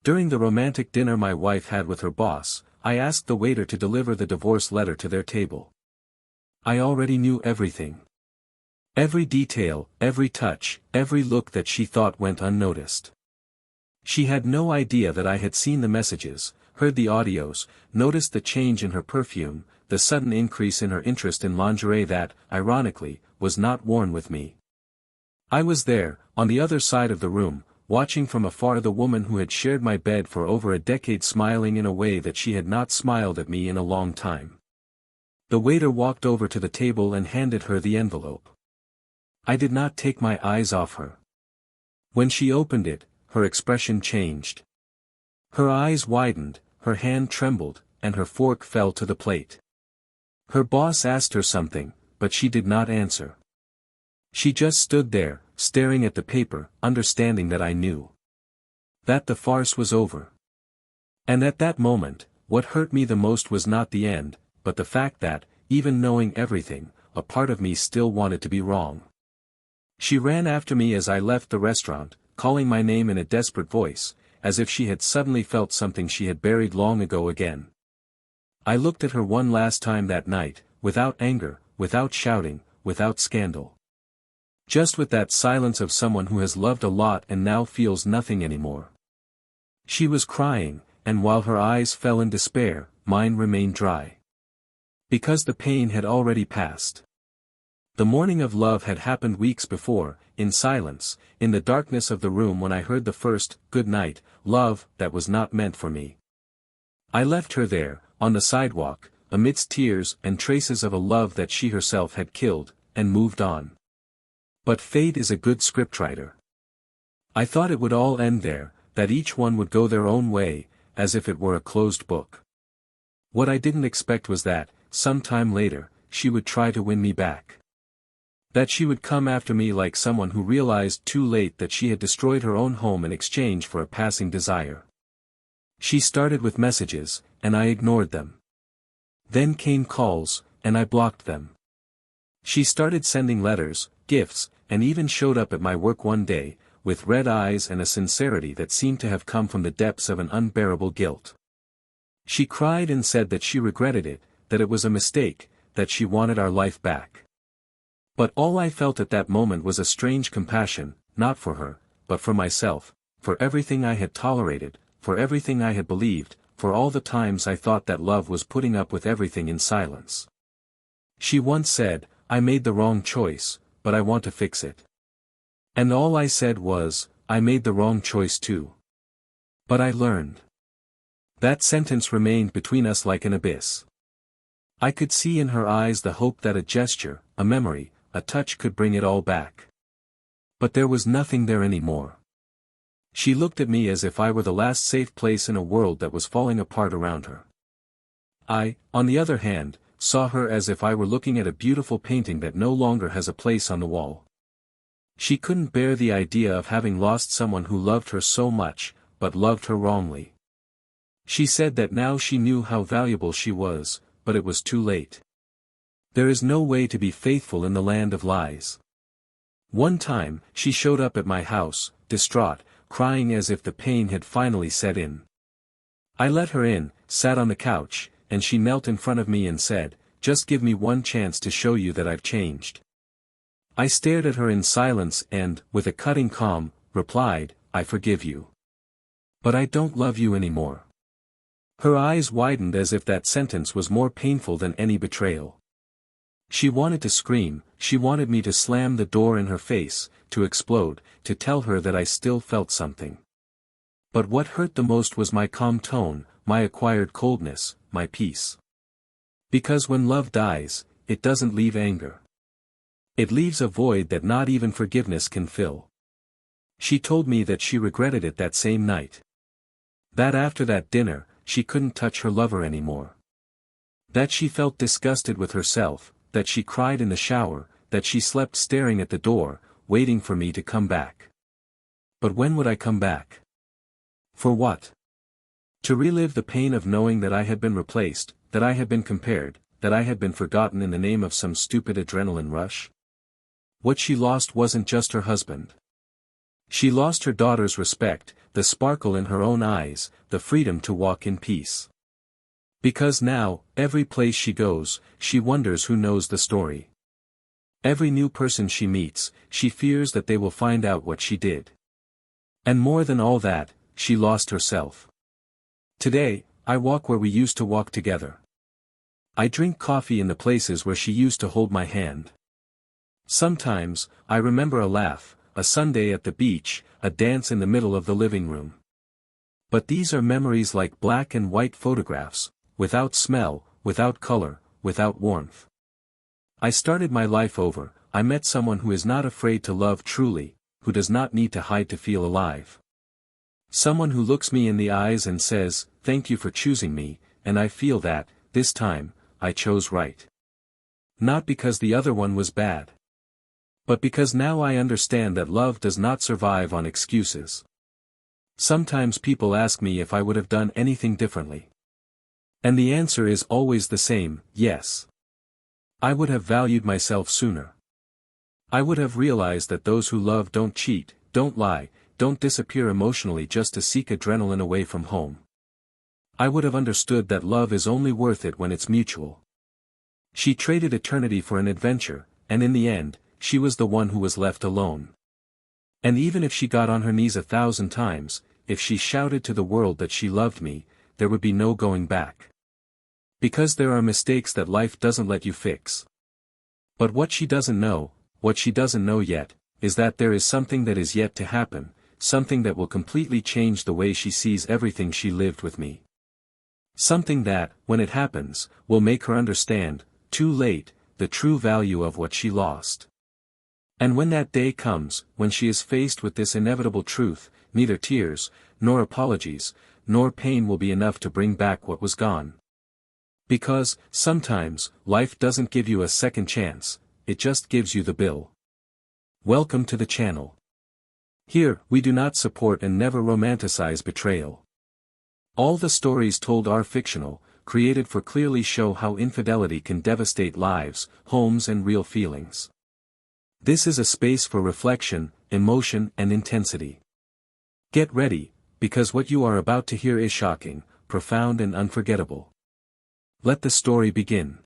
During the romantic dinner my wife had with her boss, I asked the waiter to deliver the divorce letter to their table. I already knew everything. Every detail, every touch, every look that she thought went unnoticed. She had no idea that I had seen the messages, heard the audios, noticed the change in her perfume, the sudden increase in her interest in lingerie that, ironically, was not worn with me. I was there, on the other side of the room, watching from afar the woman who had shared my bed for over a decade smiling in a way that she had not smiled at me in a long time. The waiter walked over to the table and handed her the envelope. I did not take my eyes off her. When she opened it, her expression changed. Her eyes widened, her hand trembled, and her fork fell to the plate. Her boss asked her something, but she did not answer. She just stood there, staring at the paper, understanding that I knew that the farce was over. And at that moment, what hurt me the most was not the end, but the fact that, even knowing everything, a part of me still wanted to be wrong. She ran after me as I left the restaurant, calling my name in a desperate voice, as if she had suddenly felt something she had buried long ago again. I looked at her one last time that night, without anger, without shouting, without scandal. Just with that silence of someone who has loved a lot and now feels nothing anymore. She was crying, and while her eyes fell in despair, mine remained dry. Because the pain had already passed. The morning of love had happened weeks before, in silence, in the darkness of the room when I heard the first, "Good night, love," that was not meant for me. I left her there, on the sidewalk, amidst tears and traces of a love that she herself had killed, and moved on. But fate is a good scriptwriter. I thought it would all end there, that each one would go their own way, as if it were a closed book. What I didn't expect was that, some time later, she would try to win me back. That she would come after me like someone who realized too late that she had destroyed her own home in exchange for a passing desire. She started with messages, and I ignored them. Then came calls, and I blocked them. She started sending letters, gifts, and even showed up at my work one day, with red eyes and a sincerity that seemed to have come from the depths of an unbearable guilt. She cried and said that she regretted it, that it was a mistake, that she wanted our life back. But all I felt at that moment was a strange compassion, not for her, but for myself, for everything I had tolerated, for everything I had believed, for all the times I thought that love was putting up with everything in silence. She once said, "I made the wrong choice, but I want to fix it." And all I said was, "I made the wrong choice too. But I learned." That sentence remained between us like an abyss. I could see in her eyes the hope that a gesture, a memory, a touch could bring it all back. But there was nothing there anymore. She looked at me as if I were the last safe place in a world that was falling apart around her. I, on the other hand, saw her as if I were looking at a beautiful painting that no longer has a place on the wall. She couldn't bear the idea of having lost someone who loved her so much, but loved her wrongly. She said that now she knew how valuable she was, but it was too late. There is no way to be faithful in the land of lies. One time, she showed up at my house, distraught, crying as if the pain had finally set in. I let her in, sat on the couch, and she knelt in front of me and said, "Just give me one chance to show you that I've changed." I stared at her in silence and, with a cutting calm, replied, "I forgive you. But I don't love you anymore." Her eyes widened as if that sentence was more painful than any betrayal. She wanted to scream, she wanted me to slam the door in her face, to explode, to tell her that I still felt something. But what hurt the most was my calm tone, my acquired coldness, my peace. Because when love dies, it doesn't leave anger. It leaves a void that not even forgiveness can fill. She told me that she regretted it that same night. That after that dinner, she couldn't touch her lover anymore. That she felt disgusted with herself, that she cried in the shower, that she slept staring at the door, waiting for me to come back. But when would I come back? For what? To relive the pain of knowing that I had been replaced, that I had been compared, that I had been forgotten in the name of some stupid adrenaline rush? What she lost wasn't just her husband. She lost her daughter's respect, the sparkle in her own eyes, the freedom to walk in peace. Because now, every place she goes, she wonders who knows the story. Every new person she meets, she fears that they will find out what she did. And more than all that, she lost herself. Today, I walk where we used to walk together. I drink coffee in the places where she used to hold my hand. Sometimes, I remember a laugh, a Sunday at the beach, a dance in the middle of the living room. But these are memories like black and white photographs, without smell, without color, without warmth. I started my life over, I met someone who is not afraid to love truly, who does not need to hide to feel alive. Someone who looks me in the eyes and says, "Thank you for choosing me," and I feel that, this time, I chose right. Not because the other one was bad. But because now I understand that love does not survive on excuses. Sometimes people ask me if I would have done anything differently. And the answer is always the same, yes. I would have valued myself sooner. I would have realized that those who love don't cheat, don't lie, don't disappear emotionally just to seek adrenaline away from home. I would have understood that love is only worth it when it's mutual. She traded eternity for an adventure, and in the end, she was the one who was left alone. And even if she got on her knees 1,000 times, if she shouted to the world that she loved me, there would be no going back. Because there are mistakes that life doesn't let you fix. But what she doesn't know yet, is that there is something that is yet to happen, something that will completely change the way she sees everything she lived with me. Something that, when it happens, will make her understand, too late, the true value of what she lost. And when that day comes, when she is faced with this inevitable truth, neither tears, nor apologies, nor pain will be enough to bring back what was gone. Because, sometimes, life doesn't give you a second chance, it just gives you the bill. Welcome to the channel. Here, we do not support and never romanticize betrayal. All the stories told are fictional, created for clearly show how infidelity can devastate lives, homes and real feelings. This is a space for reflection, emotion and intensity. Get ready, because what you are about to hear is shocking, profound and unforgettable. Let the story begin.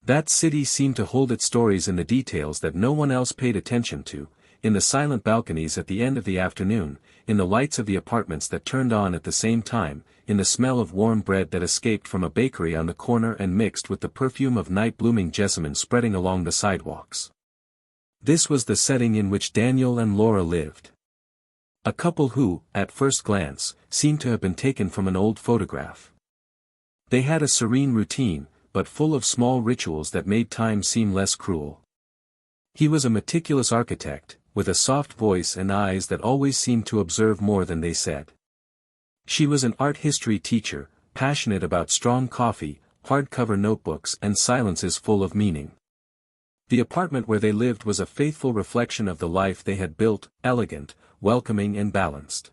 That city seemed to hold its stories in the details that no one else paid attention to, in the silent balconies at the end of the afternoon, in the lights of the apartments that turned on at the same time, in the smell of warm bread that escaped from a bakery on the corner and mixed with the perfume of night-blooming jessamine spreading along the sidewalks. This was the setting in which Daniel and Laura lived. A couple who, at first glance, seemed to have been taken from an old photograph. They had a serene routine, but full of small rituals that made time seem less cruel. He was a meticulous architect, with a soft voice and eyes that always seemed to observe more than they said. She was an art history teacher, passionate about strong coffee, hardcover notebooks and silences full of meaning. The apartment where they lived was a faithful reflection of the life they had built, elegant, welcoming and balanced.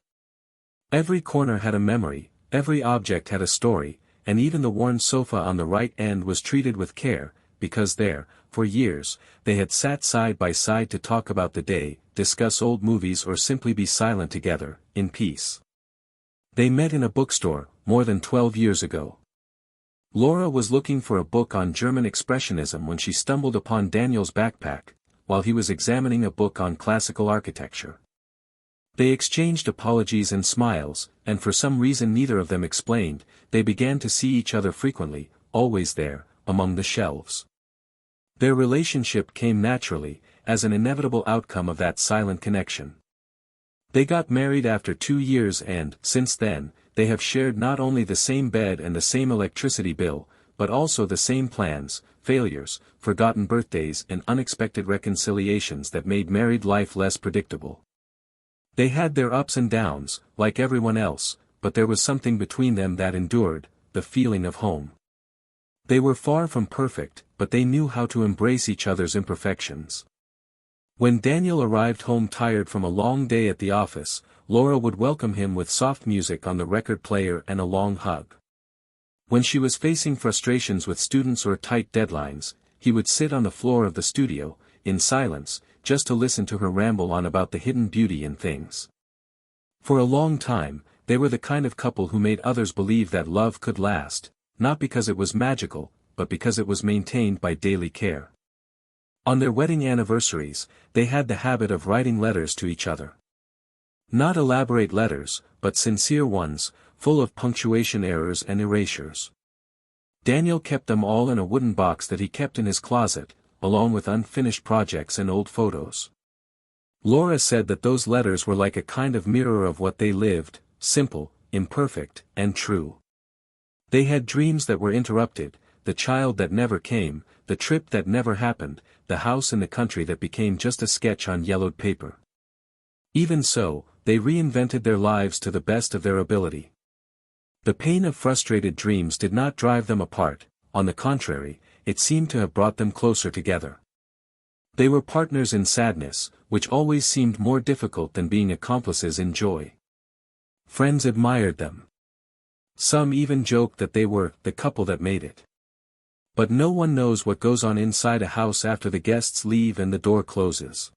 Every corner had a memory, every object had a story, and even the worn sofa on the right end was treated with care, because there, for years, they had sat side by side to talk about the day, discuss old movies or simply be silent together, in peace. They met in a bookstore, more than 12 years ago. Laura was looking for a book on German Expressionism when she stumbled upon Daniel's backpack, while he was examining a book on classical architecture. They exchanged apologies and smiles, and for some reason neither of them explained, they began to see each other frequently, always there, among the shelves. Their relationship came naturally, as an inevitable outcome of that silent connection. They got married after 2 years and, since then, they have shared not only the same bed and the same electricity bill, but also the same plans, failures, forgotten birthdays and unexpected reconciliations that made married life less predictable. They had their ups and downs, like everyone else, but there was something between them that endured, the feeling of home. They were far from perfect, but they knew how to embrace each other's imperfections. When Daniel arrived home tired from a long day at the office, Laura would welcome him with soft music on the record player and a long hug. When she was facing frustrations with students or tight deadlines, he would sit on the floor of the studio, in silence, just to listen to her ramble on about the hidden beauty in things. For a long time, they were the kind of couple who made others believe that love could last, not because it was magical, but because it was maintained by daily care. On their wedding anniversaries, they had the habit of writing letters to each other. Not elaborate letters, but sincere ones, full of punctuation errors and erasures. Daniel kept them all in a wooden box that he kept in his closet, along with unfinished projects and old photos. Laura said that those letters were like a kind of mirror of what they lived, simple, imperfect, and true. They had dreams that were interrupted, the child that never came, the trip that never happened, the house in the country that became just a sketch on yellowed paper. Even so, they reinvented their lives to the best of their ability. The pain of frustrated dreams did not drive them apart, on the contrary, it seemed to have brought them closer together. They were partners in sadness, which always seemed more difficult than being accomplices in joy. Friends admired them. Some even joked that they were the couple that made it. But no one knows what goes on inside a house after the guests leave and the door closes.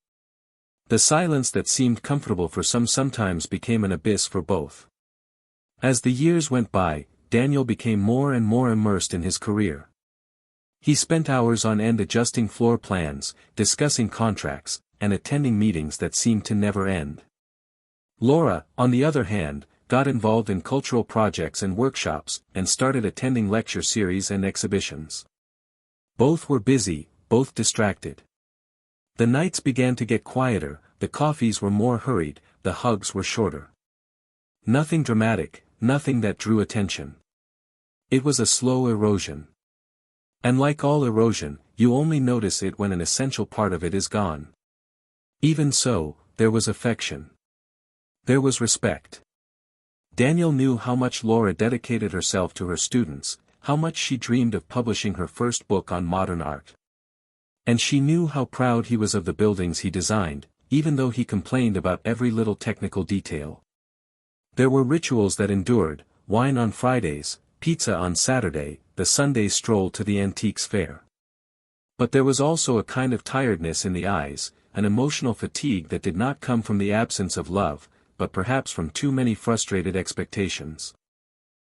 The silence that seemed comfortable for some sometimes became an abyss for both. As the years went by, Daniel became more and more immersed in his career. He spent hours on end adjusting floor plans, discussing contracts, and attending meetings that seemed to never end. Laura, on the other hand, got involved in cultural projects and workshops, and started attending lecture series and exhibitions. Both were busy, both distracted. The nights began to get quieter, the coffees were more hurried, the hugs were shorter. Nothing dramatic, nothing that drew attention. It was a slow erosion. And like all erosion, you only notice it when an essential part of it is gone. Even so, there was affection. There was respect. Daniel knew how much Laura dedicated herself to her students, how much she dreamed of publishing her first book on modern art. And she knew how proud he was of the buildings he designed, even though he complained about every little technical detail. There were rituals that endured, wine on Fridays, pizza on Saturday, the Sunday stroll to the antiques fair. But there was also a kind of tiredness in the eyes, an emotional fatigue that did not come from the absence of love, but perhaps from too many frustrated expectations.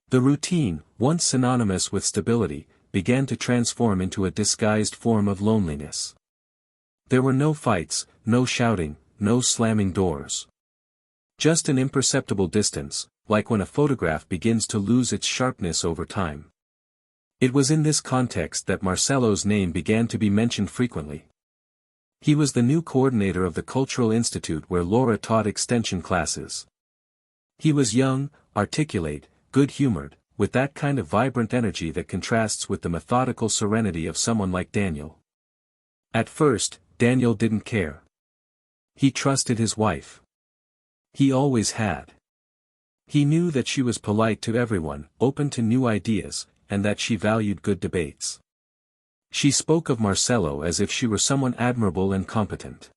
The routine, once synonymous with stability, began to transform into a disguised form of loneliness. There were no fights, no shouting, no slamming doors. Just an imperceptible distance, like when a photograph begins to lose its sharpness over time. It was in this context that Marcelo's name began to be mentioned frequently. He was the new coordinator of the Cultural Institute where Laura taught extension classes. He was young, articulate, good-humored, with that kind of vibrant energy that contrasts with the methodical serenity of someone like Daniel. At first, Daniel didn't care. He trusted his wife. He always had. He knew that she was polite to everyone, open to new ideas, and that she valued good debates. She spoke of Marcelo as if she were someone admirable and competent.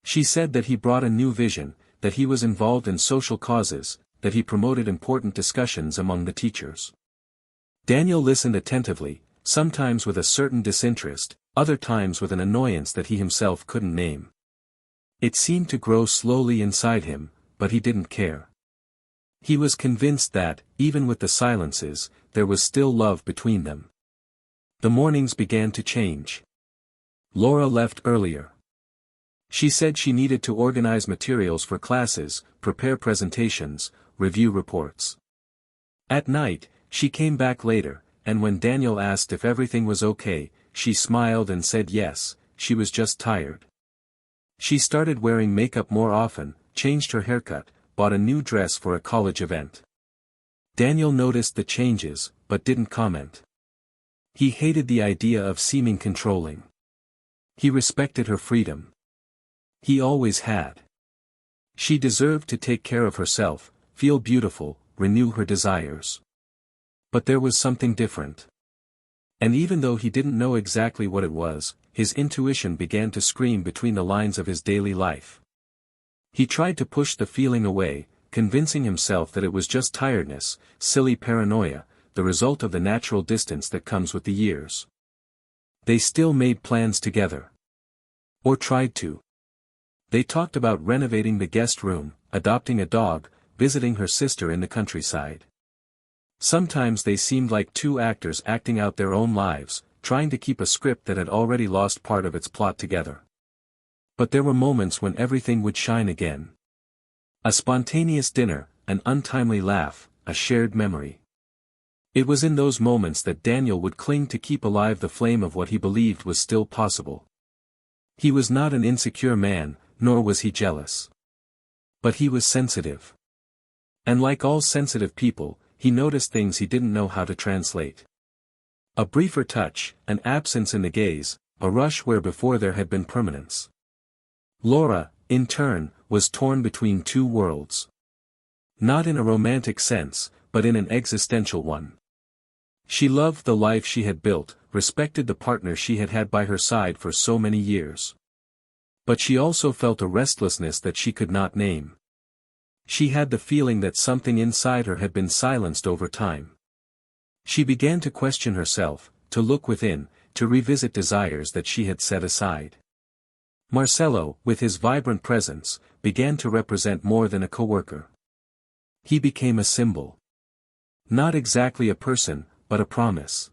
She said that he brought a new vision, that he was involved in social causes, that he promoted important discussions among the teachers. Daniel listened attentively, sometimes with a certain disinterest, other times with an annoyance that he himself couldn't name. It seemed to grow slowly inside him, but he didn't care. He was convinced that, even with the silences, there was still love between them. The mornings began to change. Laura left earlier. She said she needed to organize materials for classes, prepare presentations, review reports. At night, she came back later, and when Daniel asked if everything was okay, she smiled and said yes, she was just tired. She started wearing makeup more often, changed her haircut, bought a new dress for a college event. Daniel noticed the changes, but didn't comment. He hated the idea of seeming controlling. He respected her freedom. He always had. She deserved to take care of herself, feel beautiful, renew her desires. But there was something different. And even though he didn't know exactly what it was, his intuition began to scream between the lines of his daily life. He tried to push the feeling away, convincing himself that it was just tiredness, silly paranoia, the result of the natural distance that comes with the years. They still made plans together. Or tried to. They talked about renovating the guest room, adopting a dog, visiting her sister in the countryside. Sometimes they seemed like two actors acting out their own lives, trying to keep a script that had already lost part of its plot together. But there were moments when everything would shine again. A spontaneous dinner, an untimely laugh, a shared memory. It was in those moments that Daniel would cling to keep alive the flame of what he believed was still possible. He was not an insecure man, nor was he jealous. But he was sensitive. And like all sensitive people, he noticed things he didn't know how to translate. A briefer touch, an absence in the gaze, a rush where before there had been permanence. Laura, in turn, was torn between two worlds. Not in a romantic sense, but in an existential one. She loved the life she had built, respected the partner she had had by her side for so many years. But she also felt a restlessness that she could not name. She had the feeling that something inside her had been silenced over time. She began to question herself, to look within, to revisit desires that she had set aside. Marcelo, with his vibrant presence, began to represent more than a coworker. He became a symbol. Not exactly a person, but a promise.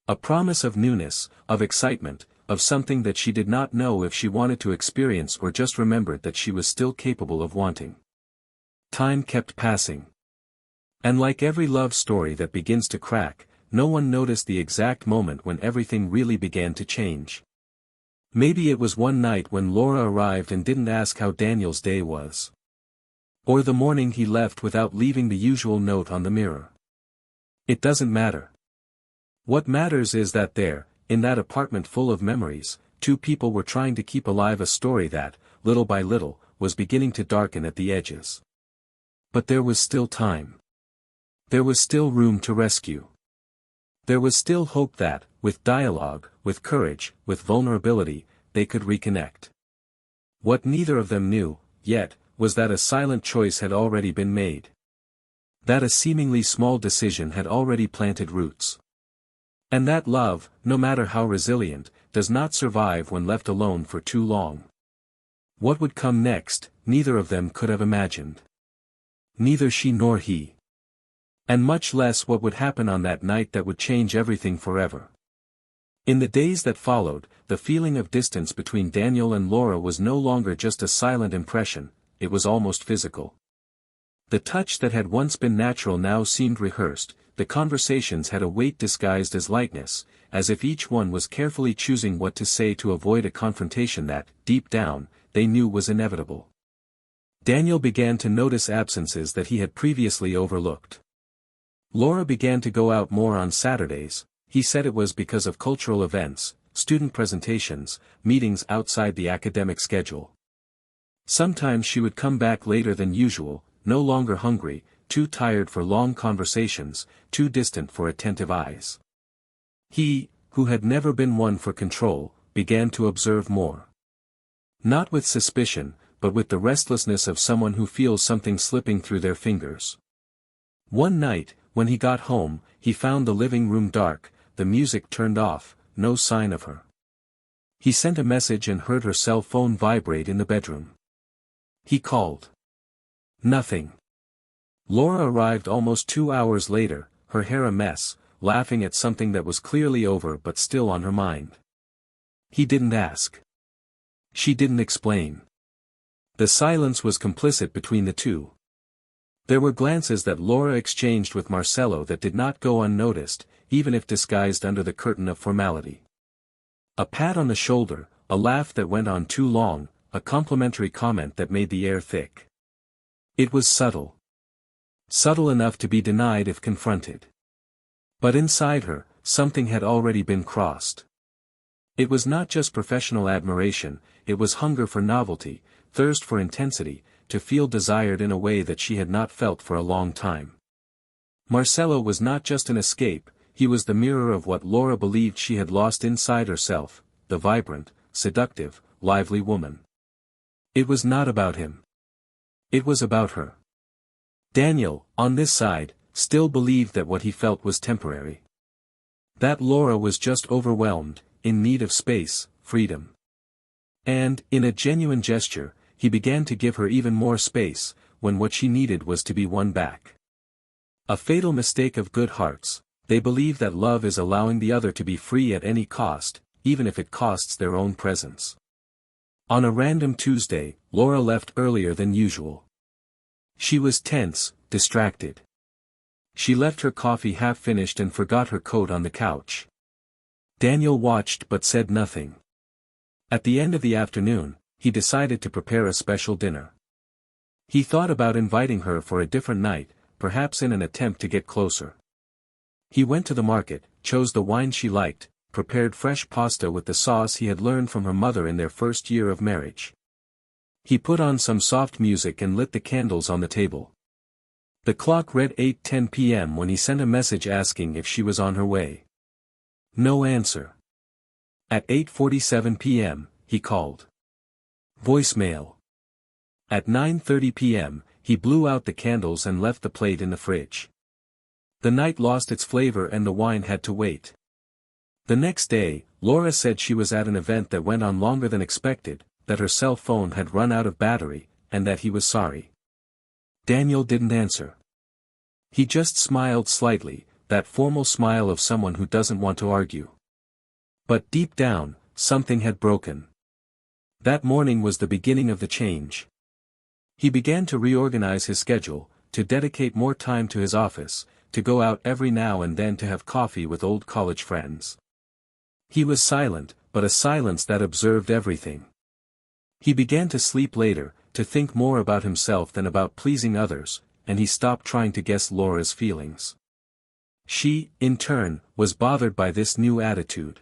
A promise of newness, of excitement, of something that she did not know if she wanted to experience or just remembered that she was still capable of wanting. Time kept passing. And like every love story that begins to crack, no one noticed the exact moment when everything really began to change. Maybe it was one night when Laura arrived and didn't ask how Daniel's day was. Or the morning he left without leaving the usual note on the mirror. It doesn't matter. What matters is that there, in that apartment full of memories, two people were trying to keep alive a story that, little by little, was beginning to darken at the edges. But there was still time. There was still room to rescue. There was still hope that, with dialogue, with courage, with vulnerability, they could reconnect. What neither of them knew, yet, was that a silent choice had already been made. That a seemingly small decision had already planted roots. And that love, no matter how resilient, does not survive when left alone for too long. What would come next, neither of them could have imagined. Neither she nor he. And much less what would happen on that night that would change everything forever. In the days that followed, the feeling of distance between Daniel and Laura was no longer just a silent impression, it was almost physical. The touch that had once been natural now seemed rehearsed, the conversations had a weight disguised as lightness, as if each one was carefully choosing what to say to avoid a confrontation that, deep down, they knew was inevitable. Daniel began to notice absences that he had previously overlooked. Laura began to go out more on Saturdays. He said it was because of cultural events, student presentations, meetings outside the academic schedule. Sometimes she would come back later than usual, no longer hungry, too tired for long conversations, too distant for attentive eyes. He, who had never been one for control, began to observe more. Not with suspicion, but with the restlessness of someone who feels something slipping through their fingers. One night, when he got home, he found the living room dark, the music turned off, no sign of her. He sent a message and heard her cell phone vibrate in the bedroom. He called. Nothing. Laura arrived almost 2 hours later, her hair a mess, laughing at something that was clearly over but still on her mind. He didn't ask. She didn't explain. The silence was complicit between the two. There were glances that Laura exchanged with Marcelo that did not go unnoticed, even if disguised under the curtain of formality. A pat on the shoulder, a laugh that went on too long, a complimentary comment that made the air thick. It was subtle. Subtle enough to be denied if confronted. But inside her, something had already been crossed. It was not just professional admiration, it was hunger for novelty, thirst for intensity, to feel desired in a way that she had not felt for a long time. Marcelo was not just an escape, he was the mirror of what Laura believed she had lost inside herself, the vibrant, seductive, lively woman. It was not about him. It was about her. Daniel, on this side, still believed that what he felt was temporary. That Laura was just overwhelmed, in need of space, freedom. And, in a genuine gesture, he began to give her even more space, when what she needed was to be won back. A fatal mistake of good hearts, they believe that love is allowing the other to be free at any cost, even if it costs their own presence. On a random Tuesday, Laura left earlier than usual. She was tense, distracted. She left her coffee half finished and forgot her coat on the couch. Daniel watched but said nothing. At the end of the afternoon, he decided to prepare a special dinner. He thought about inviting her for a different night, perhaps in an attempt to get closer. He went to the market, chose the wine she liked, prepared fresh pasta with the sauce he had learned from her mother in their first year of marriage. He put on some soft music and lit the candles on the table. The clock read 8:10 p.m. when he sent a message asking if she was on her way. No answer. At 8:47 p.m., he called. Voicemail. At 9:30 p.m., he blew out the candles and left the plate in the fridge. The night lost its flavor and the wine had to wait. The next day, Laura said she was at an event that went on longer than expected, that her cell phone had run out of battery, and that he was sorry. Daniel didn't answer. He just smiled slightly, that formal smile of someone who doesn't want to argue. But deep down, something had broken. That morning was the beginning of the change. He began to reorganize his schedule, to dedicate more time to his office, to go out every now and then to have coffee with old college friends. He was silent, but a silence that observed everything. He began to sleep later, to think more about himself than about pleasing others, and he stopped trying to guess Laura's feelings. She, in turn, was bothered by this new attitude.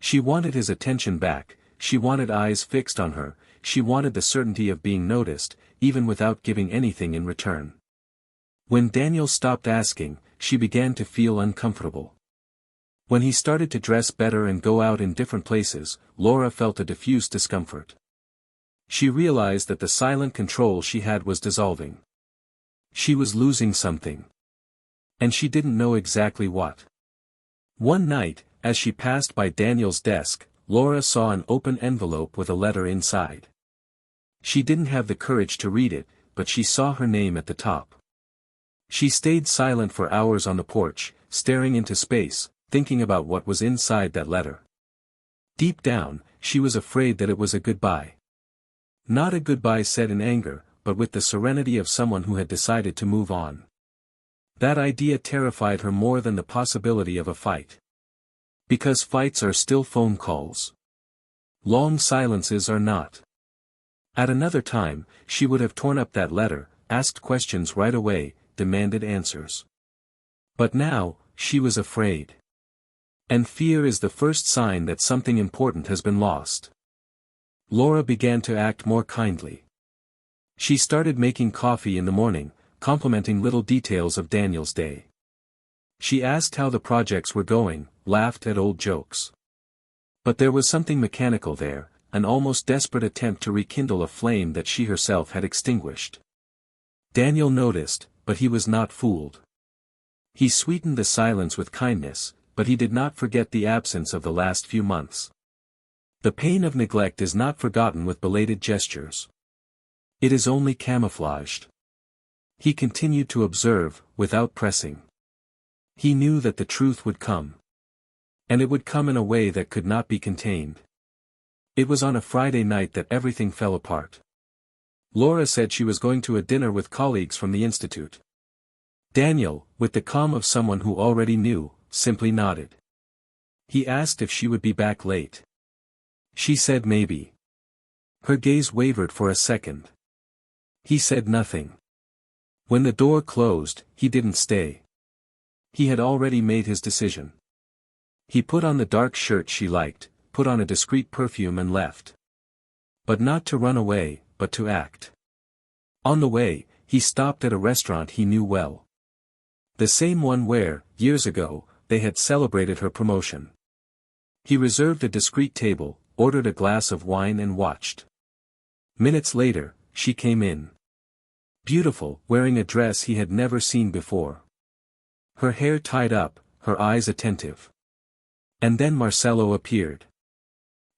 She wanted his attention back, she wanted eyes fixed on her, she wanted the certainty of being noticed, even without giving anything in return. When Daniel stopped asking, she began to feel uncomfortable. When he started to dress better and go out in different places, Laura felt a diffuse discomfort. She realized that the silent control she had was dissolving. She was losing something. And she didn't know exactly what. One night, as she passed by Daniel's desk, Laura saw an open envelope with a letter inside. She didn't have the courage to read it, but she saw her name at the top. She stayed silent for hours on the porch, staring into space, thinking about what was inside that letter. Deep down, she was afraid that it was a goodbye. Not a goodbye said in anger, but with the serenity of someone who had decided to move on. That idea terrified her more than the possibility of a fight. Because fights are still phone calls. Long silences are not. At another time, she would have torn up that letter, asked questions right away, demanded answers. But now, she was afraid. And fear is the first sign that something important has been lost. Laura began to act more kindly. She started making coffee in the morning, complimenting little details of Daniel's day. She asked how the projects were going, laughed at old jokes. But there was something mechanical there, an almost desperate attempt to rekindle a flame that she herself had extinguished. Daniel noticed, but he was not fooled. He sweetened the silence with kindness, but he did not forget the absence of the last few months. The pain of neglect is not forgotten with belated gestures. It is only camouflaged. He continued to observe, without pressing. He knew that the truth would come. And it would come in a way that could not be contained. It was on a Friday night that everything fell apart. Laura said she was going to a dinner with colleagues from the institute. Daniel, with the calm of someone who already knew, simply nodded. He asked if she would be back late. She said maybe. Her gaze wavered for a second. He said nothing. When the door closed, he didn't stay. He had already made his decision. He put on the dark shirt she liked, put on a discreet perfume and left. But not to run away, but to act. On the way, he stopped at a restaurant he knew well. The same one where, years ago, they had celebrated her promotion. He reserved a discreet table, ordered a glass of wine and watched. Minutes later, she came in. Beautiful, wearing a dress he had never seen before. Her hair tied up, her eyes attentive. And then Marcelo appeared.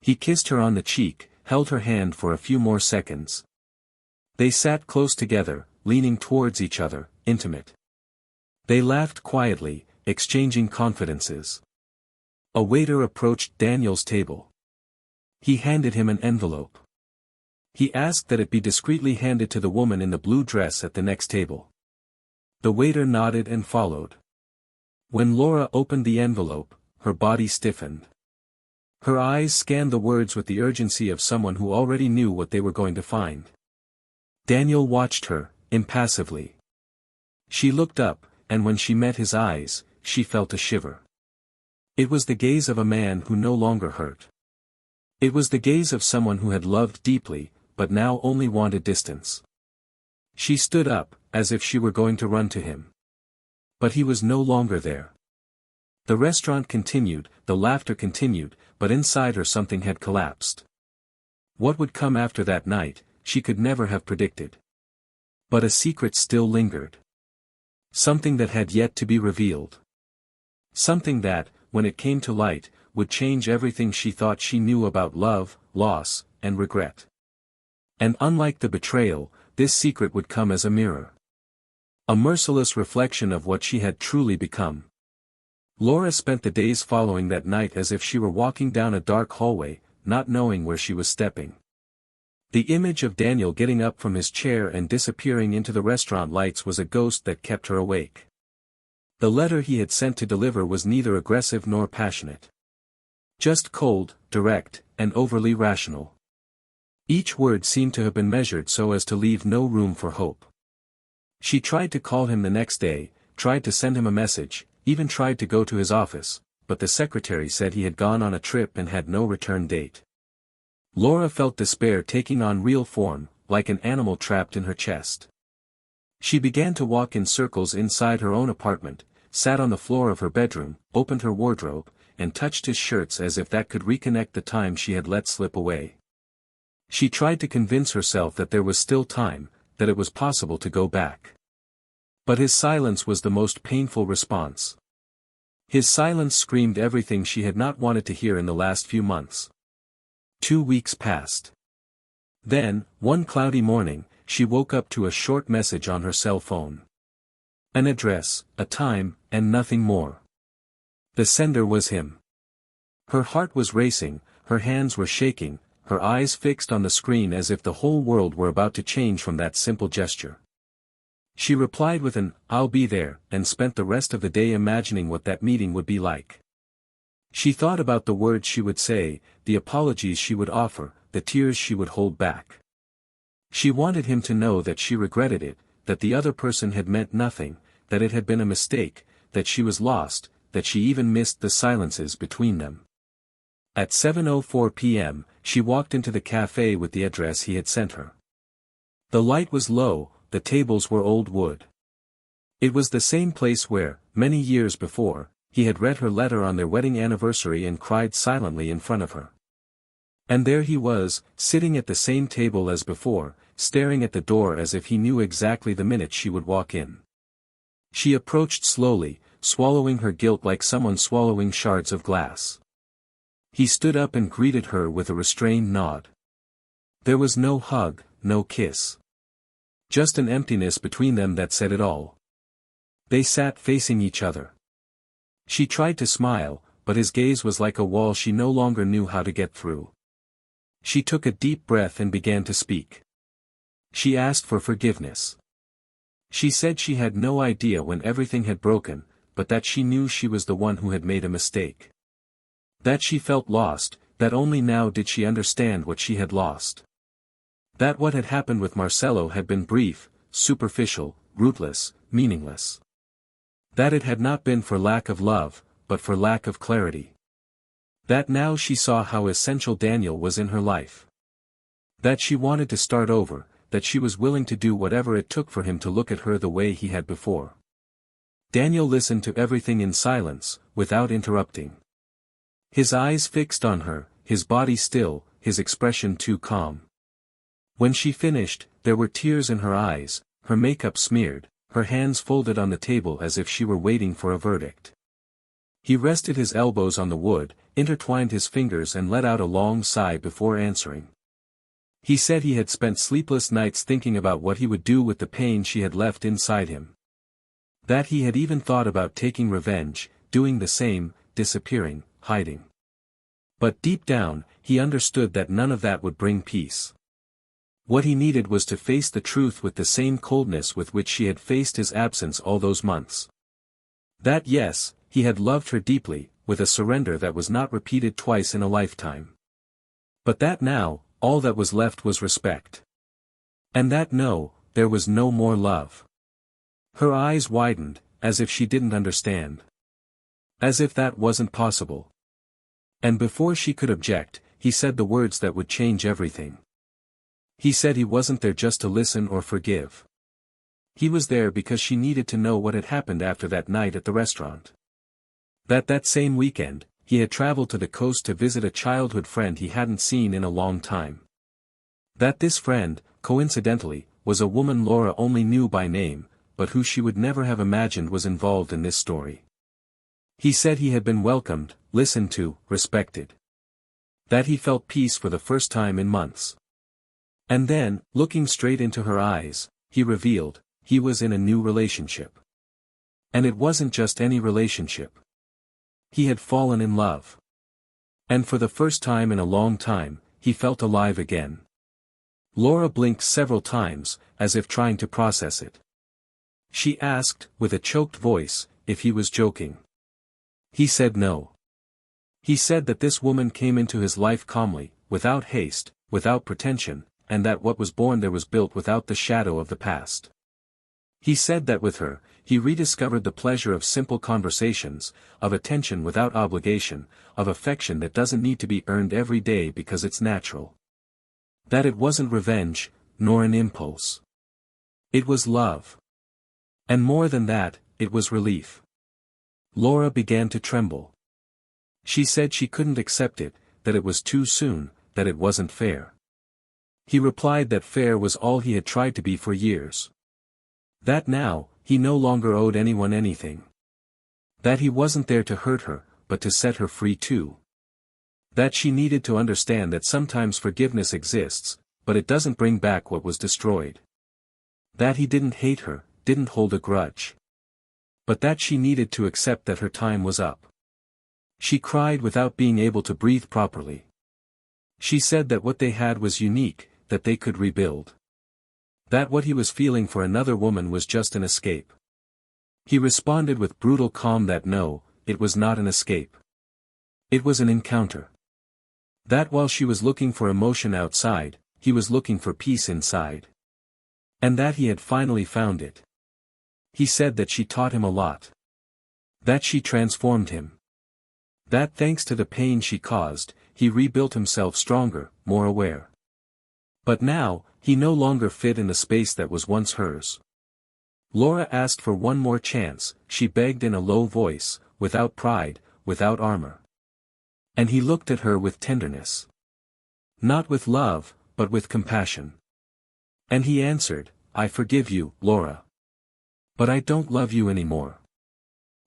He kissed her on the cheek, held her hand for a few more seconds. They sat close together, leaning towards each other, intimate. They laughed quietly, exchanging confidences. A waiter approached Daniel's table. He handed him an envelope. He asked that it be discreetly handed to the woman in the blue dress at the next table. The waiter nodded and followed. When Laura opened the envelope, her body stiffened. Her eyes scanned the words with the urgency of someone who already knew what they were going to find. Daniel watched her, impassively. She looked up, and when she met his eyes, she felt a shiver. It was the gaze of a man who no longer hurt. It was the gaze of someone who had loved deeply, but now only wanted distance. She stood up, as if she were going to run to him. But he was no longer there. The restaurant continued, the laughter continued, but inside her something had collapsed. What would come after that night, she could never have predicted. But a secret still lingered. Something that had yet to be revealed. Something that, when it came to light, would change everything she thought she knew about love, loss, and regret. And unlike the betrayal, this secret would come as a mirror. A merciless reflection of what she had truly become. Laura spent the days following that night as if she were walking down a dark hallway, not knowing where she was stepping. The image of Daniel getting up from his chair and disappearing into the restaurant lights was a ghost that kept her awake. The letter he had sent to deliver was neither aggressive nor passionate. Just cold, direct, and overly rational. Each word seemed to have been measured so as to leave no room for hope. She tried to call him the next day, tried to send him a message, even tried to go to his office, but the secretary said he had gone on a trip and had no return date. Laura felt despair taking on real form, like an animal trapped in her chest. She began to walk in circles inside her own apartment, sat on the floor of her bedroom, opened her wardrobe, and touched his shirts as if that could reconnect the time she had let slip away. She tried to convince herself that there was still time, that it was possible to go back. But his silence was the most painful response. His silence screamed everything she had not wanted to hear in the last few months. 2 weeks passed. Then, one cloudy morning, she woke up to a short message on her cell phone. An address, a time, and nothing more. The sender was him. Her heart was racing, her hands were shaking, her eyes fixed on the screen as if the whole world were about to change from that simple gesture. She replied with an, "I'll be there," and spent the rest of the day imagining what that meeting would be like. She thought about the words she would say, the apologies she would offer, the tears she would hold back. She wanted him to know that she regretted it, that the other person had meant nothing, that it had been a mistake, that she was lost, that she even missed the silences between them. At 7:04 p.m., she walked into the cafe with the address he had sent her. The light was low, the tables were old wood. It was the same place where, many years before, he had read her letter on their wedding anniversary and cried silently in front of her. And there he was, sitting at the same table as before, staring at the door as if he knew exactly the minute she would walk in. She approached slowly, swallowing her guilt like someone swallowing shards of glass. He stood up and greeted her with a restrained nod. There was no hug, no kiss. Just an emptiness between them that said it all. They sat facing each other. She tried to smile, but his gaze was like a wall she no longer knew how to get through. She took a deep breath and began to speak. She asked for forgiveness. She said she had no idea when everything had broken, but that she knew she was the one who had made a mistake. That she felt lost, that only now did she understand what she had lost. That what had happened with Marcelo had been brief, superficial, rootless, meaningless. That it had not been for lack of love, but for lack of clarity. That now she saw how essential Daniel was in her life. That she wanted to start over, that she was willing to do whatever it took for him to look at her the way he had before. Daniel listened to everything in silence, without interrupting. His eyes fixed on her, his body still, his expression too calm. When she finished, there were tears in her eyes, her makeup smeared, her hands folded on the table as if she were waiting for a verdict. He rested his elbows on the wood, intertwined his fingers and let out a long sigh before answering. He said he had spent sleepless nights thinking about what he would do with the pain she had left inside him. That he had even thought about taking revenge, doing the same, disappearing, hiding. But deep down, he understood that none of that would bring peace. What he needed was to face the truth with the same coldness with which she had faced his absence all those months. That yes, he had loved her deeply, with a surrender that was not repeated twice in a lifetime. But that now, all that was left was respect. And that no, there was no more love. Her eyes widened, as if she didn't understand. As if that wasn't possible. And before she could object, he said the words that would change everything. He said he wasn't there just to listen or forgive. He was there because she needed to know what had happened after that night at the restaurant. That same weekend, he had traveled to the coast to visit a childhood friend he hadn't seen in a long time. That this friend, coincidentally, was a woman Laura only knew by name, but who she would never have imagined was involved in this story. He said he had been welcomed, listened to, respected. That he felt peace for the first time in months. And then, looking straight into her eyes, he revealed, he was in a new relationship. And it wasn't just any relationship. He had fallen in love. And for the first time in a long time, he felt alive again. Laura blinked several times, as if trying to process it. She asked, with a choked voice, if he was joking. He said no. He said that this woman came into his life calmly, without haste, without pretension, and that what was born there was built without the shadow of the past. He said that with her, he rediscovered the pleasure of simple conversations, of attention without obligation, of affection that doesn't need to be earned every day because it's natural. That it wasn't revenge, nor an impulse. It was love. And more than that, it was relief. Laura began to tremble. She said she couldn't accept it, that it was too soon, that it wasn't fair. He replied that fair was all he had tried to be for years. That now, he no longer owed anyone anything. That he wasn't there to hurt her, but to set her free too. That she needed to understand that sometimes forgiveness exists, but it doesn't bring back what was destroyed. That he didn't hate her, didn't hold a grudge. But that she needed to accept that her time was up. She cried without being able to breathe properly. She said that what they had was unique, that they could rebuild. That what he was feeling for another woman was just an escape. He responded with brutal calm that no, it was not an escape. It was an encounter. That while she was looking for emotion outside, he was looking for peace inside. And that he had finally found it. He said that she taught him a lot. That she transformed him. That thanks to the pain she caused, he rebuilt himself stronger, more aware. But now, he no longer fit in the space that was once hers. Laura asked for one more chance, she begged in a low voice, without pride, without armor. And he looked at her with tenderness. Not with love, but with compassion. And he answered, I forgive you, Laura. But I don't love you anymore.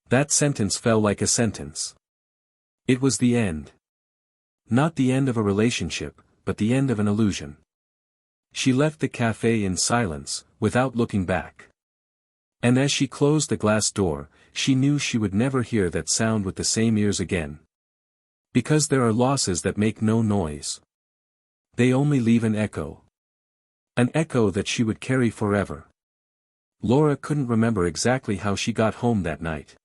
That sentence fell like a sentence. It was the end. Not the end of a relationship, but the end of an illusion. She left the cafe in silence, without looking back. And as she closed the glass door, she knew she would never hear that sound with the same ears again. Because there are losses that make no noise. They only leave an echo. An echo that she would carry forever. Laura couldn't remember exactly how she got home that night.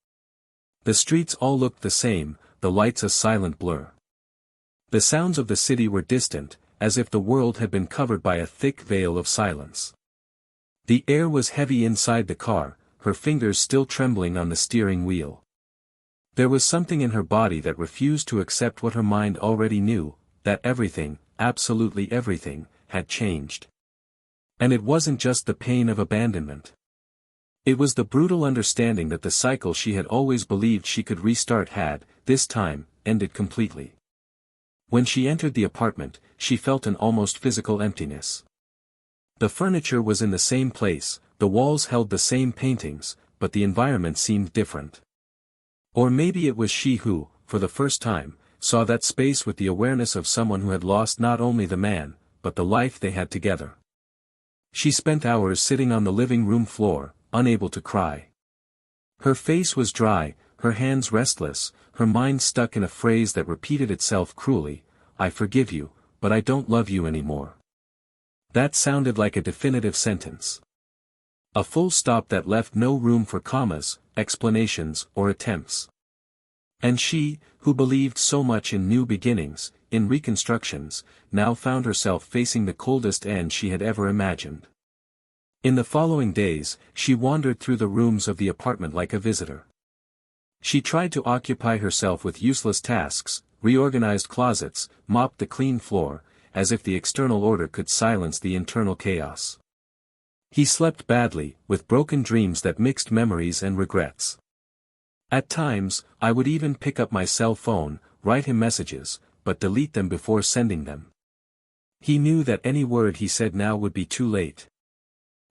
The streets all looked the same, the lights a silent blur. The sounds of the city were distant, as if the world had been covered by a thick veil of silence. The air was heavy inside the car, her fingers still trembling on the steering wheel. There was something in her body that refused to accept what her mind already knew, that everything, absolutely everything, had changed. And it wasn't just the pain of abandonment. It was the brutal understanding that the cycle she had always believed she could restart had, this time, ended completely. When she entered the apartment, she felt an almost physical emptiness. The furniture was in the same place, the walls held the same paintings, but the environment seemed different. Or maybe it was she who, for the first time, saw that space with the awareness of someone who had lost not only the man, but the life they had together. She spent hours sitting on the living room floor, unable to cry. Her face was dry, her hands restless, her mind stuck in a phrase that repeated itself cruelly: "I forgive you, but I don't love you anymore." That sounded like a definitive sentence. A full stop that left no room for commas, explanations, or attempts. And she, who believed so much in new beginnings, in reconstructions, now found herself facing the coldest end she had ever imagined. In the following days, she wandered through the rooms of the apartment like a visitor. She tried to occupy herself with useless tasks, reorganized closets, mopped the clean floor, as if the external order could silence the internal chaos. He slept badly, with broken dreams that mixed memories and regrets. At times, I would even pick up my cell phone, write him messages, but delete them before sending them. He knew that any word he said now would be too late.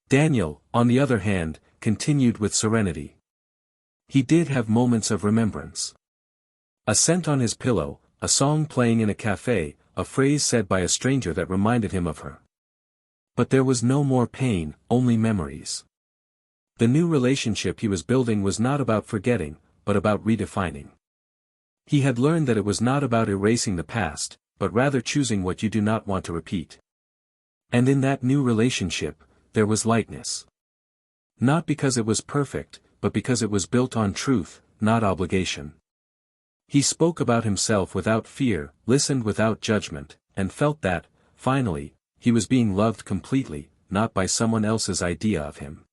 Daniel, on the other hand, continued with serenity. He did have moments of remembrance. A scent on his pillow, a song playing in a cafe, a phrase said by a stranger that reminded him of her. But there was no more pain, only memories. The new relationship he was building was not about forgetting, but about redefining. He had learned that it was not about erasing the past, but rather choosing what you do not want to repeat. And in that new relationship, there was lightness. Not because it was perfect, but because it was built on truth, not obligation. He spoke about himself without fear, listened without judgment, and felt that, finally, he was being loved completely, not by someone else's idea of him.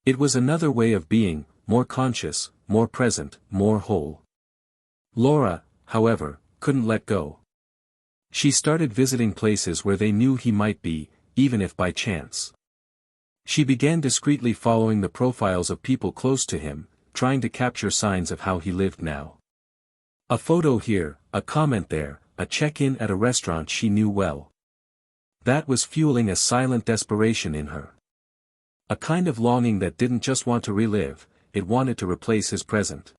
It was another way of being, more conscious, more present, more whole. Laura, however, couldn't let go. She started visiting places where they knew he might be, even if by chance. She began discreetly following the profiles of people close to him, trying to capture signs of how he lived now. A photo here, a comment there, a check-in at a restaurant she knew well. That was fueling a silent desperation in her. A kind of longing that didn't just want to relive, it wanted to replace his present.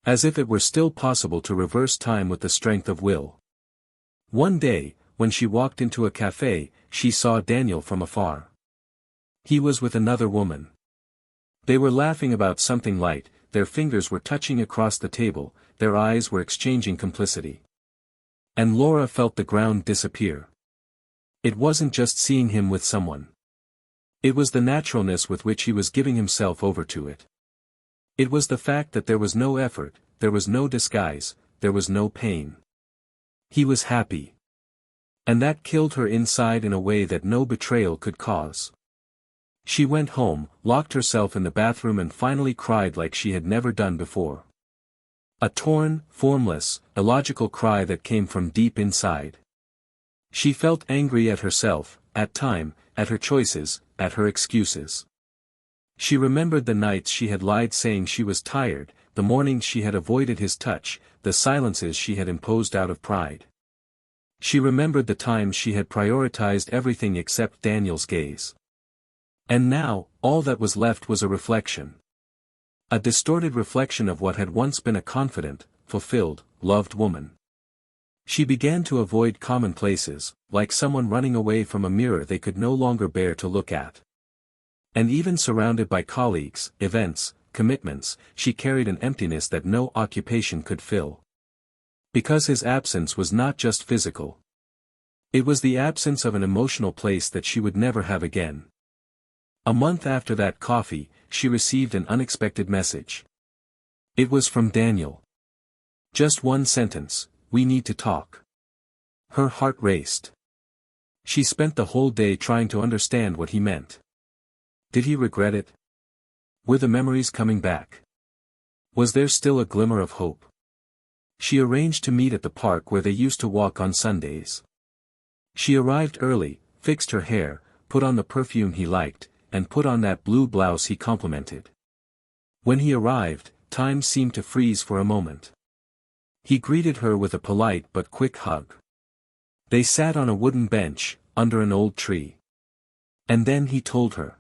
As if it were still possible to reverse time with the strength of will. One day, when she walked into a cafe, she saw Daniel from afar. He was with another woman. They were laughing about something light, their fingers were touching across the table, their eyes were exchanging complicity. And Laura felt the ground disappear. It wasn't just seeing him with someone. It was the naturalness with which he was giving himself over to it. It was the fact that there was no effort, there was no disguise, there was no pain. He was happy. And that killed her inside in a way that no betrayal could cause. She went home, locked herself in the bathroom and finally cried like she had never done before. A torn, formless, illogical cry that came from deep inside. She felt angry at herself, at time, at her choices, at her excuses. She remembered the nights she had lied saying she was tired, the mornings she had avoided his touch, the silences she had imposed out of pride. She remembered the times she had prioritized everything except Daniel's gaze. And now, all that was left was a reflection. A distorted reflection of what had once been a confident, fulfilled, loved woman. She began to avoid commonplaces, like someone running away from a mirror they could no longer bear to look at. And even surrounded by colleagues, events, commitments, she carried an emptiness that no occupation could fill. Because his absence was not just physical. It was the absence of an emotional place that she would never have again. A month after that coffee, she received an unexpected message. It was from Daniel. Just one sentence: "We need to talk." Her heart raced. She spent the whole day trying to understand what he meant. Did he regret it? Were the memories coming back? Was there still a glimmer of hope? She arranged to meet at the park where they used to walk on Sundays. She arrived early, fixed her hair, put on the perfume he liked, and put on that blue blouse he complimented. When he arrived, time seemed to freeze for a moment. He greeted her with a polite but quick hug. They sat on a wooden bench, under an old tree. And then he told her.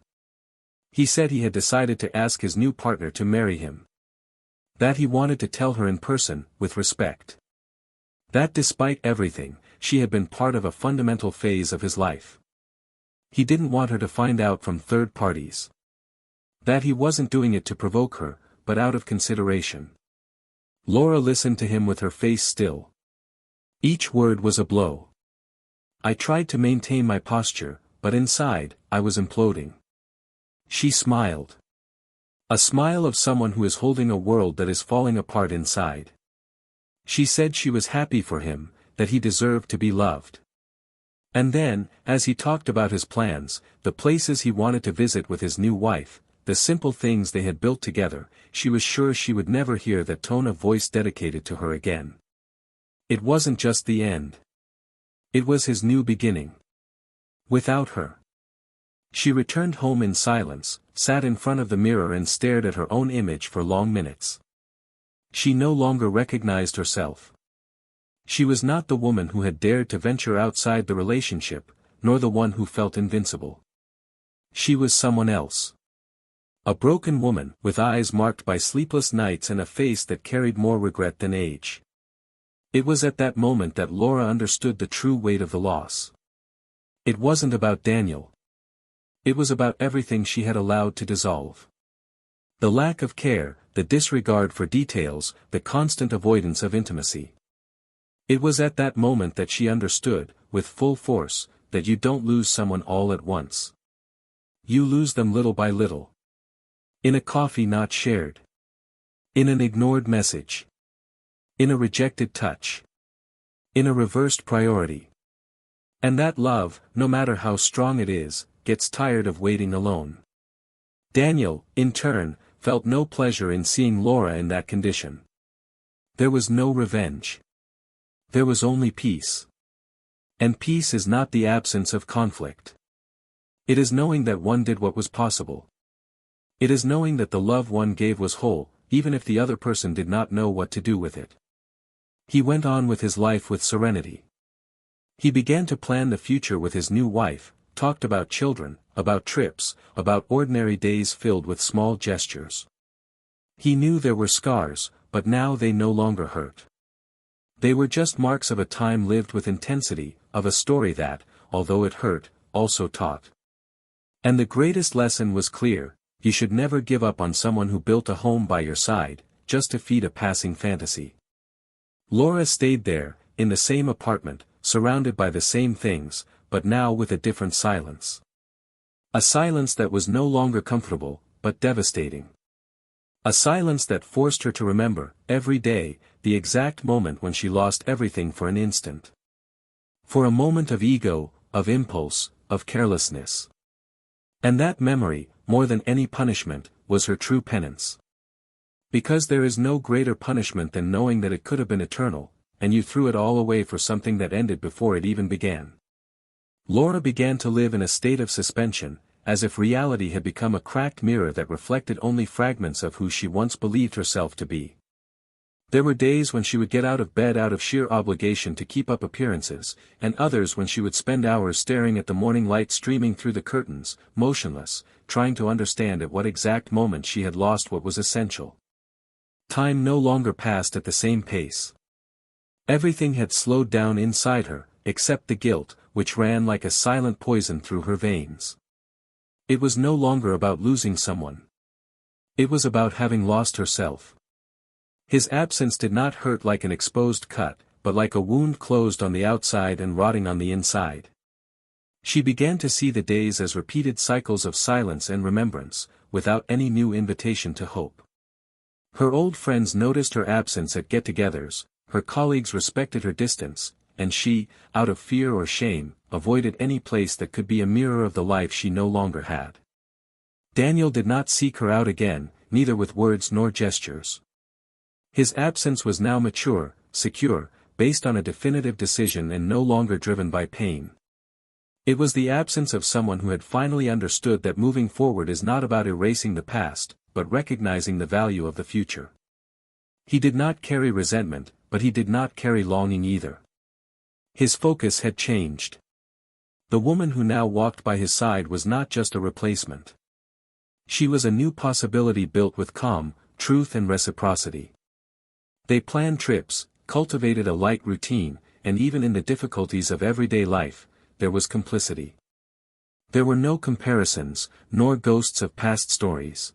He said he had decided to ask his new partner to marry him. That he wanted to tell her in person, with respect. That despite everything, she had been part of a fundamental phase of his life. He didn't want her to find out from third parties. That he wasn't doing it to provoke her, but out of consideration. Laura listened to him with her face still. Each word was a blow. I tried to maintain my posture, but inside, I was imploding. She smiled. A smile of someone who is holding a world that is falling apart inside. She said she was happy for him, that he deserved to be loved. And then, as he talked about his plans, the places he wanted to visit with his new wife, the simple things they had built together, she was sure she would never hear that tone of voice dedicated to her again. It wasn't just the end. It was his new beginning. Without her. She returned home in silence, sat in front of the mirror and stared at her own image for long minutes. She no longer recognized herself. She was not the woman who had dared to venture outside the relationship, nor the one who felt invincible. She was someone else. A broken woman, with eyes marked by sleepless nights and a face that carried more regret than age. It was at that moment that Laura understood the true weight of the loss. It wasn't about Daniel. It was about everything she had allowed to dissolve. The lack of care, the disregard for details, the constant avoidance of intimacy. It was at that moment that she understood, with full force, that you don't lose someone all at once. You lose them little by little. In a coffee not shared. In an ignored message. In a rejected touch. In a reversed priority. And that love, no matter how strong it is, gets tired of waiting alone. Daniel, in turn, felt no pleasure in seeing Laura in that condition. There was no revenge. There was only peace. And peace is not the absence of conflict. It is knowing that one did what was possible. It is knowing that the love one gave was whole, even if the other person did not know what to do with it. He went on with his life with serenity. He began to plan the future with his new wife, talked about children, about trips, about ordinary days filled with small gestures. He knew there were scars, but now they no longer hurt. They were just marks of a time lived with intensity, of a story that, although it hurt, also taught. And the greatest lesson was clear: you should never give up on someone who built a home by your side, just to feed a passing fantasy. Laura stayed there, in the same apartment, surrounded by the same things, but now with a different silence. A silence that was no longer comfortable, but devastating. A silence that forced her to remember, every day, the exact moment when she lost everything for an instant. For a moment of ego, of impulse, of carelessness. And that memory, more than any punishment, was her true penance. Because there is no greater punishment than knowing that it could have been eternal, and you threw it all away for something that ended before it even began. Laura began to live in a state of suspension, as if reality had become a cracked mirror that reflected only fragments of who she once believed herself to be. There were days when she would get out of bed out of sheer obligation to keep up appearances, and others when she would spend hours staring at the morning light streaming through the curtains, motionless, trying to understand at what exact moment she had lost what was essential. Time no longer passed at the same pace. Everything had slowed down inside her, except the guilt, which ran like a silent poison through her veins. It was no longer about losing someone. It was about having lost herself. His absence did not hurt like an exposed cut, but like a wound closed on the outside and rotting on the inside. She began to see the days as repeated cycles of silence and remembrance, without any new invitation to hope. Her old friends noticed her absence at get-togethers, her colleagues respected her distance, and she, out of fear or shame, avoided any place that could be a mirror of the life she no longer had. Daniel did not seek her out again, neither with words nor gestures. His absence was now mature, secure, based on a definitive decision and no longer driven by pain. It was the absence of someone who had finally understood that moving forward is not about erasing the past, but recognizing the value of the future. He did not carry resentment, but he did not carry longing either. His focus had changed. The woman who now walked by his side was not just a replacement. She was a new possibility built with calm, truth and reciprocity. They planned trips, cultivated a light routine, and even in the difficulties of everyday life, there was complicity. There were no comparisons, nor ghosts of past stories.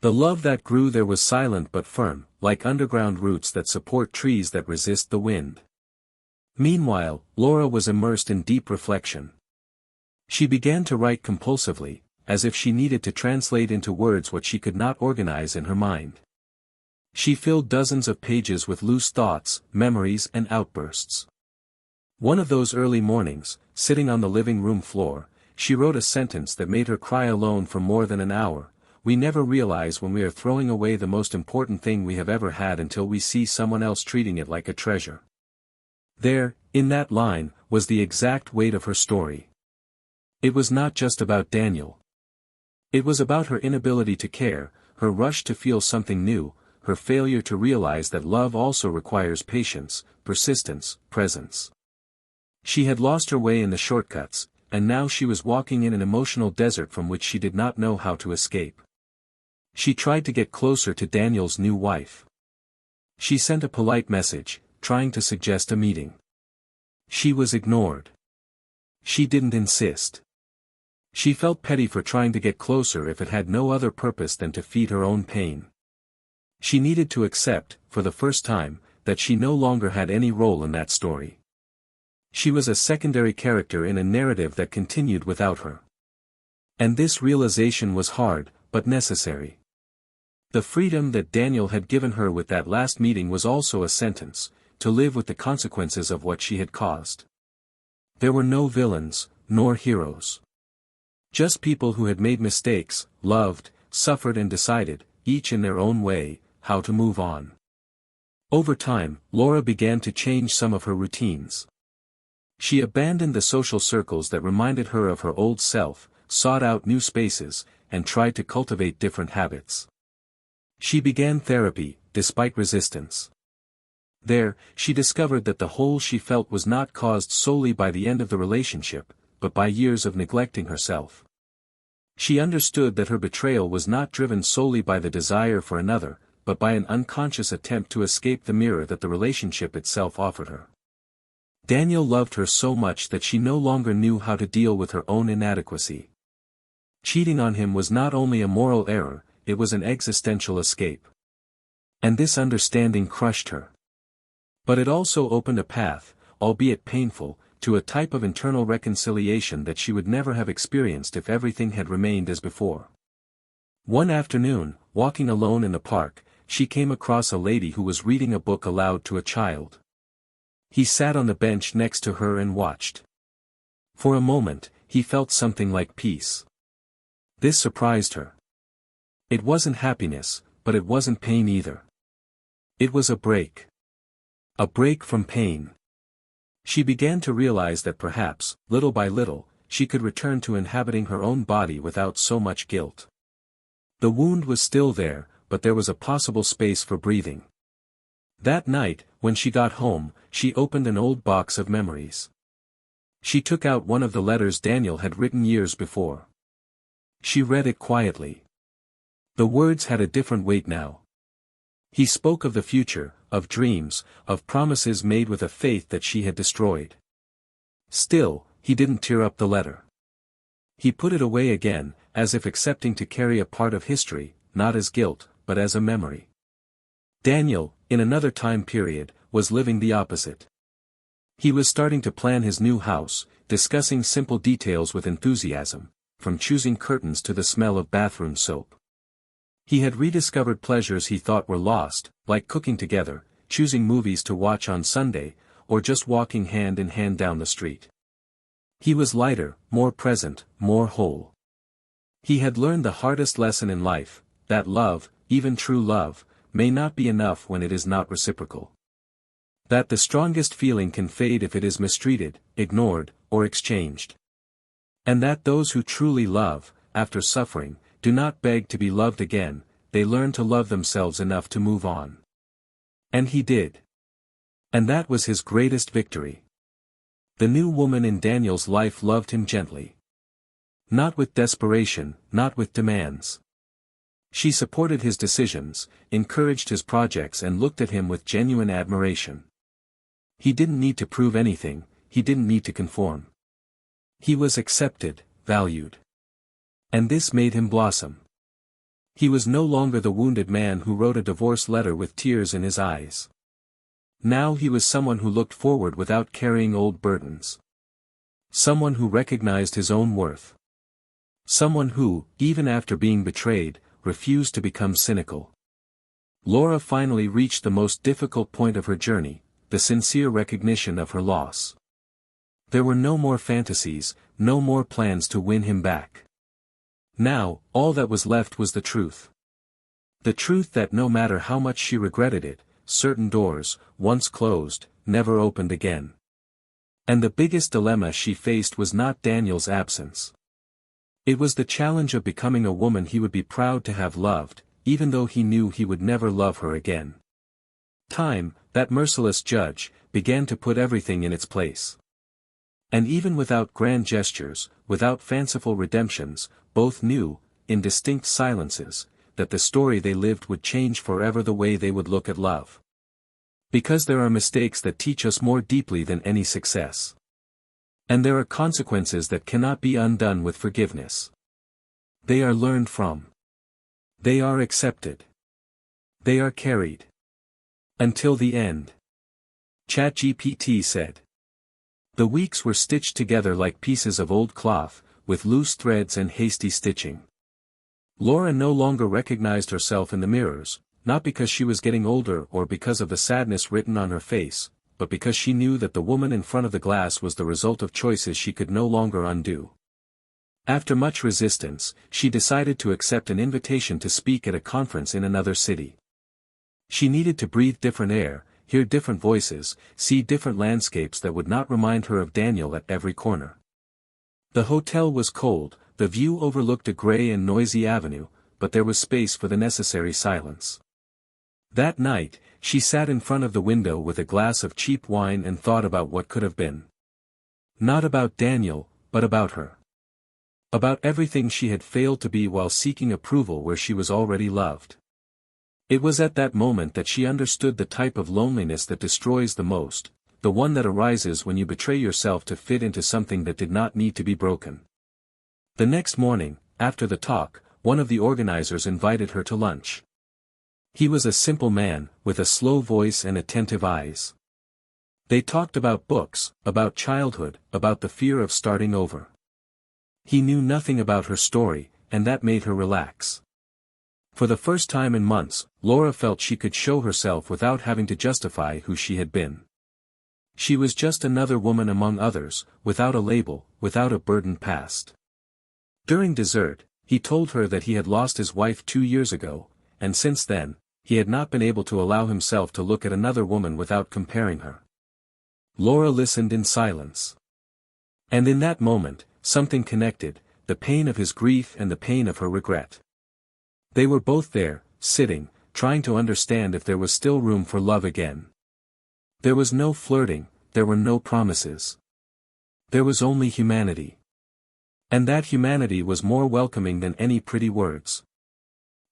The love that grew there was silent but firm, like underground roots that support trees that resist the wind. Meanwhile, Laura was immersed in deep reflection. She began to write compulsively, as if she needed to translate into words what she could not organize in her mind. She filled dozens of pages with loose thoughts, memories and outbursts. One of those early mornings, sitting on the living room floor, she wrote a sentence that made her cry alone for more than an hour. We never realize when we are throwing away the most important thing we have ever had until we see someone else treating it like a treasure. There, in that line, was the exact weight of her story. It was not just about Daniel. It was about her inability to care, her rush to feel something new, her failure to realize that love also requires patience, persistence, presence. She had lost her way in the shortcuts, and now she was walking in an emotional desert from which she did not know how to escape. She tried to get closer to Daniel's new wife. She sent a polite message, trying to suggest a meeting. She was ignored. She didn't insist. She felt petty for trying to get closer if it had no other purpose than to feed her own pain. She needed to accept, for the first time, that she no longer had any role in that story. She was a secondary character in a narrative that continued without her. And this realization was hard, but necessary. The freedom that Daniel had given her with that last meeting was also a sentence, to live with the consequences of what she had caused. There were no villains, nor heroes. Just people who had made mistakes, loved, suffered and decided, each in their own way, how to move on. Over time, Laura began to change some of her routines. She abandoned the social circles that reminded her of her old self, sought out new spaces, and tried to cultivate different habits. She began therapy, despite resistance. There, she discovered that the hole she felt was not caused solely by the end of the relationship, but by years of neglecting herself. She understood that her betrayal was not driven solely by the desire for another, but by an unconscious attempt to escape the mirror that the relationship itself offered her. Daniel loved her so much that she no longer knew how to deal with her own inadequacy. Cheating on him was not only a moral error, it was an existential escape. And this understanding crushed her. But it also opened a path, albeit painful, to a type of internal reconciliation that she would never have experienced if everything had remained as before. One afternoon, walking alone in the park, she came across a lady who was reading a book aloud to a child. He sat on the bench next to her and watched. For a moment, he felt something like peace. This surprised her. It wasn't happiness, but it wasn't pain either. It was a break. A break from pain. She began to realize that perhaps, little by little, she could return to inhabiting her own body without so much guilt. The wound was still there, but there was a possible space for breathing. That night, when she got home, she opened an old box of memories. She took out one of the letters Daniel had written years before. She read it quietly. The words had a different weight now. He spoke of the future, of dreams, of promises made with a faith that she had destroyed. Still, he didn't tear up the letter. He put it away again, as if accepting to carry a part of history, not as guilt, but as a memory. Daniel, in another time period, was living the opposite. He was starting to plan his new house, discussing simple details with enthusiasm, from choosing curtains to the smell of bathroom soap. He had rediscovered pleasures he thought were lost, like cooking together, choosing movies to watch on Sunday, or just walking hand in hand down the street. He was lighter, more present, more whole. He had learned the hardest lesson in life, that love, even true love, may not be enough when it is not reciprocal. That the strongest feeling can fade if it is mistreated, ignored, or exchanged. And that those who truly love, after suffering, do not beg to be loved again, they learn to love themselves enough to move on. And he did. And that was his greatest victory. The new woman in Daniel's life loved him gently. Not with desperation, not with demands. She supported his decisions, encouraged his projects and looked at him with genuine admiration. He didn't need to prove anything, he didn't need to conform. He was accepted, valued. And this made him blossom. He was no longer the wounded man who wrote a divorce letter with tears in his eyes. Now he was someone who looked forward without carrying old burdens. Someone who recognized his own worth. Someone who, even after being betrayed, refused to become cynical. Laura finally reached the most difficult point of her journey, the sincere recognition of her loss. There were no more fantasies, no more plans to win him back. Now, all that was left was the truth. The truth that no matter how much she regretted it, certain doors, once closed, never opened again. And the biggest dilemma she faced was not Daniel's absence. It was the challenge of becoming a woman he would be proud to have loved, even though he knew he would never love her again. Time, that merciless judge, began to put everything in its place. And even without grand gestures, without fanciful redemptions, both knew, in distinct silences, that the story they lived would change forever the way they would look at love. Because there are mistakes that teach us more deeply than any success. And there are consequences that cannot be undone with forgiveness. They are learned from. They are accepted. They are carried. Until the end. ChatGPT said. The weeks were stitched together like pieces of old cloth, with loose threads and hasty stitching. Laura no longer recognized herself in the mirrors, not because she was getting older or because of the sadness written on her face, but because she knew that the woman in front of the glass was the result of choices she could no longer undo. After much resistance, she decided to accept an invitation to speak at a conference in another city. She needed to breathe different air, hear different voices, see different landscapes that would not remind her of Daniel at every corner. The hotel was cold, the view overlooked a gray and noisy avenue, but there was space for the necessary silence. That night, she sat in front of the window with a glass of cheap wine and thought about what could have been. Not about Daniel, but about her. About everything she had failed to be while seeking approval where she was already loved. It was at that moment that she understood the type of loneliness that destroys the most, the one that arises when you betray yourself to fit into something that did not need to be broken. The next morning, after the talk, one of the organizers invited her to lunch. He was a simple man, with a slow voice and attentive eyes. They talked about books, about childhood, about the fear of starting over. He knew nothing about her story, and that made her relax. For the first time in months, Laura felt she could show herself without having to justify who she had been. She was just another woman among others, without a label, without a burdened past. During dessert, he told her that he had lost his wife 2 years ago, and since then, he had not been able to allow himself to look at another woman without comparing her. Laura listened in silence. And in that moment, something connected, the pain of his grief and the pain of her regret. They were both there, sitting, trying to understand if there was still room for love again. There was no flirting, there were no promises. There was only humanity. And that humanity was more welcoming than any pretty words.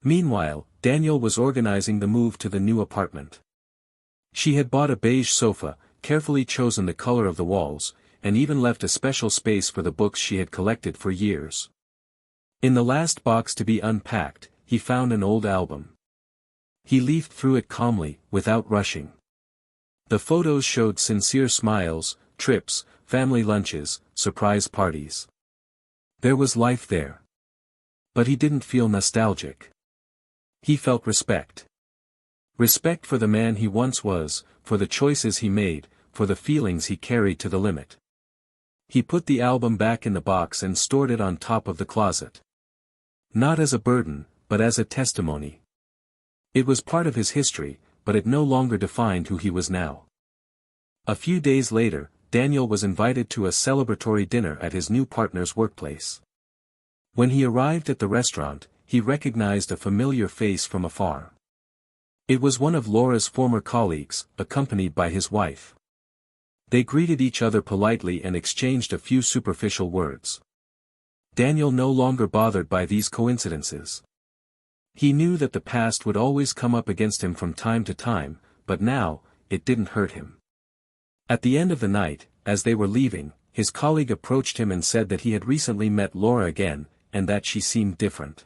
Meanwhile, Daniel was organizing the move to the new apartment. She had bought a beige sofa, carefully chosen the color of the walls, and even left a special space for the books she had collected for years. In the last box to be unpacked, he found an old album. He leafed through it calmly, without rushing. The photos showed sincere smiles, trips, family lunches, surprise parties. There was life there. But he didn't feel nostalgic. He felt respect. Respect for the man he once was, for the choices he made, for the feelings he carried to the limit. He put the album back in the box and stored it on top of the closet. Not as a burden, but as a testimony. It was part of his history, but it no longer defined who he was now. A few days later, Daniel was invited to a celebratory dinner at his new partner's workplace. When he arrived at the restaurant, he recognized a familiar face from afar. It was one of Laura's former colleagues, accompanied by his wife. They greeted each other politely and exchanged a few superficial words. Daniel no longer bothered by these coincidences. He knew that the past would always come up against him from time to time, but now, it didn't hurt him. At the end of the night, as they were leaving, his colleague approached him and said that he had recently met Laura again, and that she seemed different.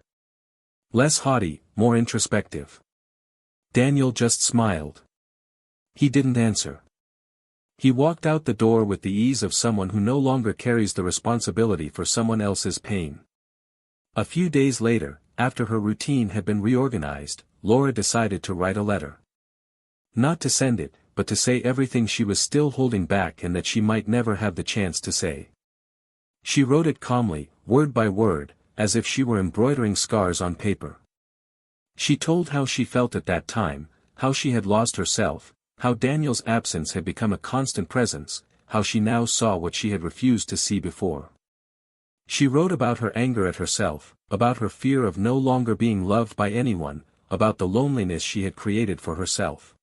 Less haughty, more introspective. Daniel just smiled. He didn't answer. He walked out the door with the ease of someone who no longer carries the responsibility for someone else's pain. A few days later, after her routine had been reorganized, Laura decided to write a letter. Not to send it, but to say everything she was still holding back and that she might never have the chance to say. She wrote it calmly, word by word, as if she were embroidering scars on paper. She told how she felt at that time, how she had lost herself, how Daniel's absence had become a constant presence, how she now saw what she had refused to see before. She wrote about her anger at herself, about her fear of no longer being loved by anyone, about the loneliness she had created for herself.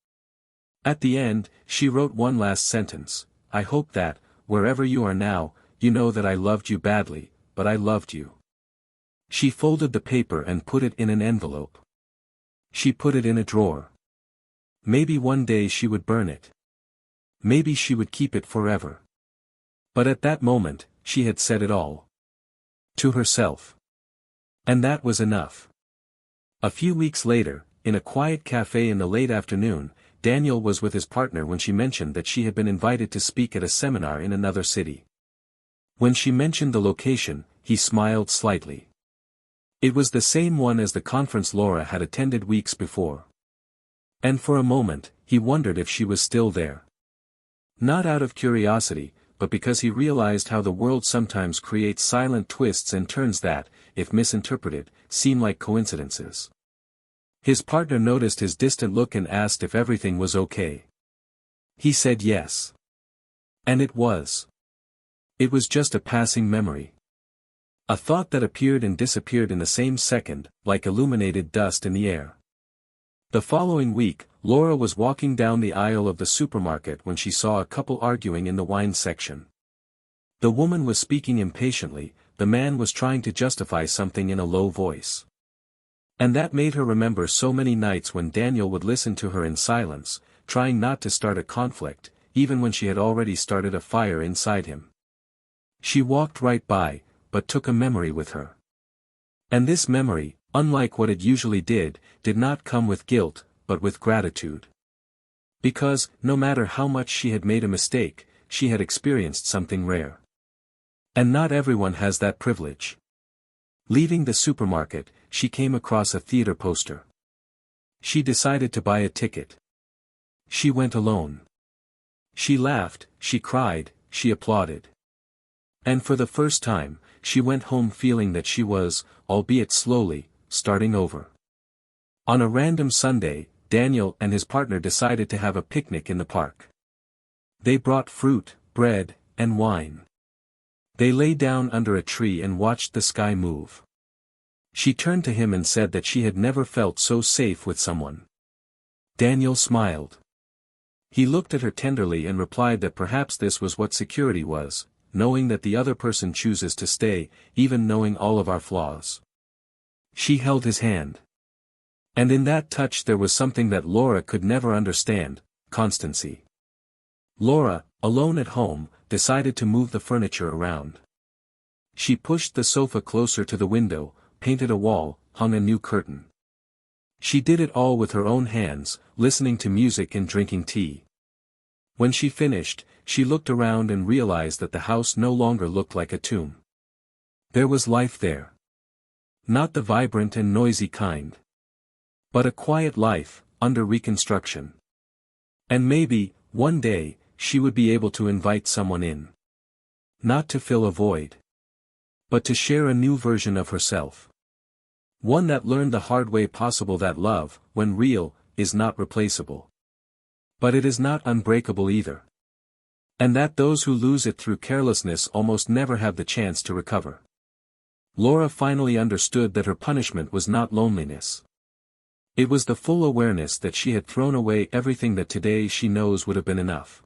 At the end, she wrote one last sentence: "I hope that, wherever you are now, you know that I loved you badly, but I loved you." She folded the paper and put it in an envelope. She put it in a drawer. Maybe one day she would burn it. Maybe she would keep it forever. But at that moment, she had said it all. To herself. And that was enough. A few weeks later, in a quiet cafe in the late afternoon, Daniel was with his partner when she mentioned that she had been invited to speak at a seminar in another city. When she mentioned the location, he smiled slightly. It was the same one as the conference Laura had attended weeks before. And for a moment, he wondered if she was still there. Not out of curiosity, but because he realized how the world sometimes creates silent twists and turns that, if misinterpreted, seem like coincidences. His partner noticed his distant look and asked if everything was okay. He said yes. And it was. It was just a passing memory. A thought that appeared and disappeared in the same second, like illuminated dust in the air. The following week, Laura was walking down the aisle of the supermarket when she saw a couple arguing in the wine section. The woman was speaking impatiently, the man was trying to justify something in a low voice. And that made her remember so many nights when Daniel would listen to her in silence, trying not to start a conflict, even when she had already started a fire inside him. She walked right by, but took a memory with her. And this memory, unlike what it usually did not come with guilt, but with gratitude. Because, no matter how much she had made a mistake, she had experienced something rare. And not everyone has that privilege. Leaving the supermarket, she came across a theater poster. She decided to buy a ticket. She went alone. She laughed, she cried, she applauded. And for the first time, she went home feeling that she was, albeit slowly, starting over. On a random Sunday, Daniel and his partner decided to have a picnic in the park. They brought fruit, bread, and wine. They lay down under a tree and watched the sky move. She turned to him and said that she had never felt so safe with someone. Daniel smiled. He looked at her tenderly and replied that perhaps this was what security was, knowing that the other person chooses to stay, even knowing all of our flaws. She held his hand. And in that touch there was something that Laura could never understand: constancy. Laura, alone at home, decided to move the furniture around. She pushed the sofa closer to the window, painted a wall, hung a new curtain. She did it all with her own hands, listening to music and drinking tea. When she finished, she looked around and realized that the house no longer looked like a tomb. There was life there. Not the vibrant and noisy kind. But a quiet life, under reconstruction. And maybe, one day, she would be able to invite someone in. Not to fill a void. But to share a new version of herself. One that learned the hard way possible that love, when real, is not replaceable. But it is not unbreakable either. And that those who lose it through carelessness almost never have the chance to recover. Laura finally understood that her punishment was not loneliness. It was the full awareness that she had thrown away everything that today she knows would have been enough.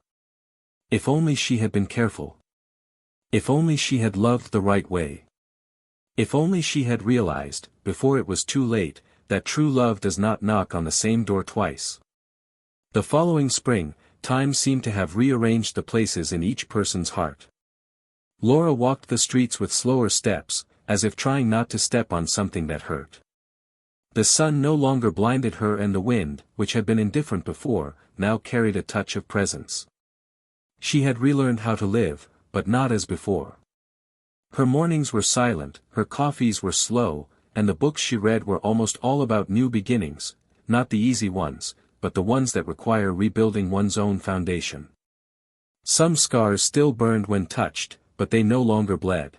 If only she had been careful. If only she had loved the right way. If only she had realized, before it was too late, that true love does not knock on the same door twice. The following spring, time seemed to have rearranged the places in each person's heart. Laura walked the streets with slower steps, as if trying not to step on something that hurt. The sun no longer blinded her, and the wind, which had been indifferent before, now carried a touch of presence. She had relearned how to live, but not as before. Her mornings were silent, her coffees were slow, and the books she read were almost all about new beginnings, not the easy ones, but the ones that require rebuilding one's own foundation. Some scars still burned when touched, but they no longer bled.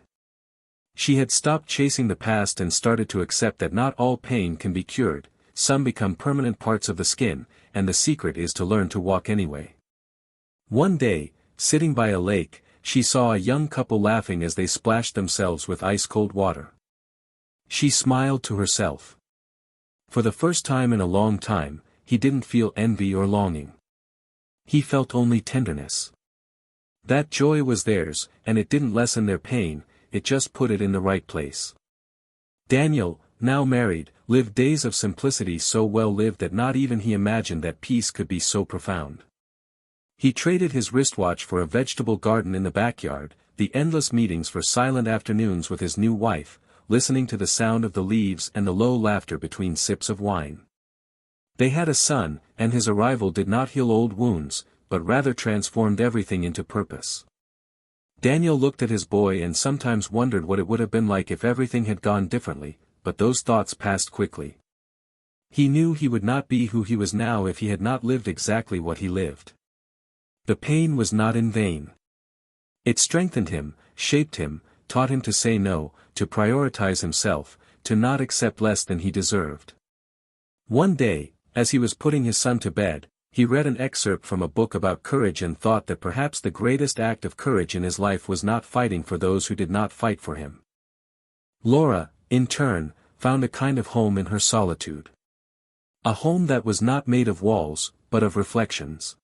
She had stopped chasing the past and started to accept that not all pain can be cured, some become permanent parts of the skin, and the secret is to learn to walk anyway. One day, sitting by a lake, she saw a young couple laughing as they splashed themselves with ice-cold water. She smiled to herself. For the first time in a long time, he didn't feel envy or longing. He felt only tenderness. That joy was theirs, and it didn't lessen their pain, it just put it in the right place. Daniel, now married, lived days of simplicity so well lived that not even he imagined that peace could be so profound. He traded his wristwatch for a vegetable garden in the backyard, the endless meetings for silent afternoons with his new wife, listening to the sound of the leaves and the low laughter between sips of wine. They had a son, and his arrival did not heal old wounds, but rather transformed everything into purpose. Daniel looked at his boy and sometimes wondered what it would have been like if everything had gone differently, but those thoughts passed quickly. He knew he would not be who he was now if he had not lived exactly what he lived. The pain was not in vain. It strengthened him, shaped him, taught him to say no, to prioritize himself, to not accept less than he deserved. One day, as he was putting his son to bed, he read an excerpt from a book about courage and thought that perhaps the greatest act of courage in his life was not fighting for those who did not fight for him. Laura, in turn, found a kind of home in her solitude. A home that was not made of walls, but of reflections.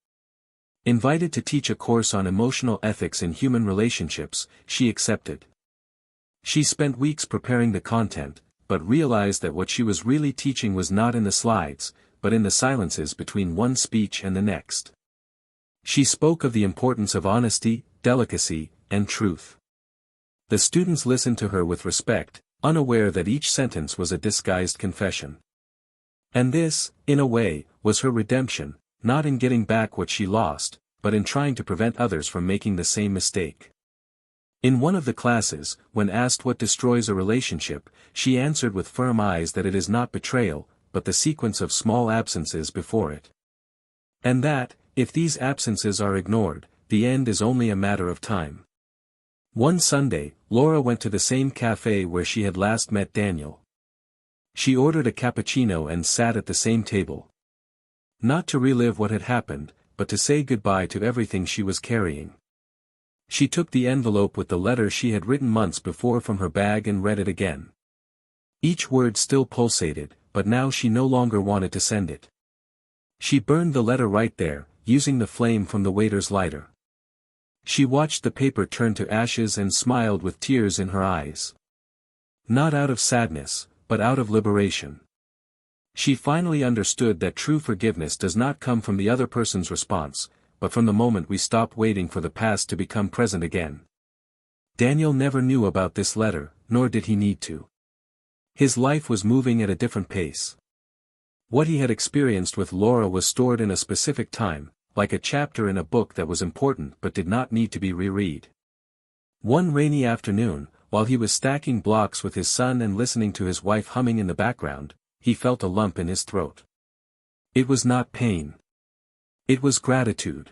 Invited to teach a course on emotional ethics in human relationships, she accepted. She spent weeks preparing the content, but realized that what she was really teaching was not in the slides, but in the silences between one speech and the next. She spoke of the importance of honesty, delicacy, and truth. The students listened to her with respect, unaware that each sentence was a disguised confession. And this, in a way, was her redemption, not in getting back what she lost, but in trying to prevent others from making the same mistake. In one of the classes, when asked what destroys a relationship, she answered with firm eyes that it is not betrayal, but the sequence of small absences before it. And that, if these absences are ignored, the end is only a matter of time. One Sunday, Laura went to the same cafe where she had last met Daniel. She ordered a cappuccino and sat at the same table. Not to relive what had happened, but to say goodbye to everything she was carrying. She took the envelope with the letter she had written months before from her bag and read it again. Each word still pulsated, but now she no longer wanted to send it. She burned the letter right there, using the flame from the waiter's lighter. She watched the paper turn to ashes and smiled with tears in her eyes. Not out of sadness, but out of liberation. She finally understood that true forgiveness does not come from the other person's response, but from the moment we stop waiting for the past to become present again. Daniel never knew about this letter, nor did he need to. His life was moving at a different pace. What he had experienced with Laura was stored in a specific time, like a chapter in a book that was important but did not need to be reread. One rainy afternoon, while he was stacking blocks with his son and listening to his wife humming in the background, he felt a lump in his throat. It was not pain. It was gratitude.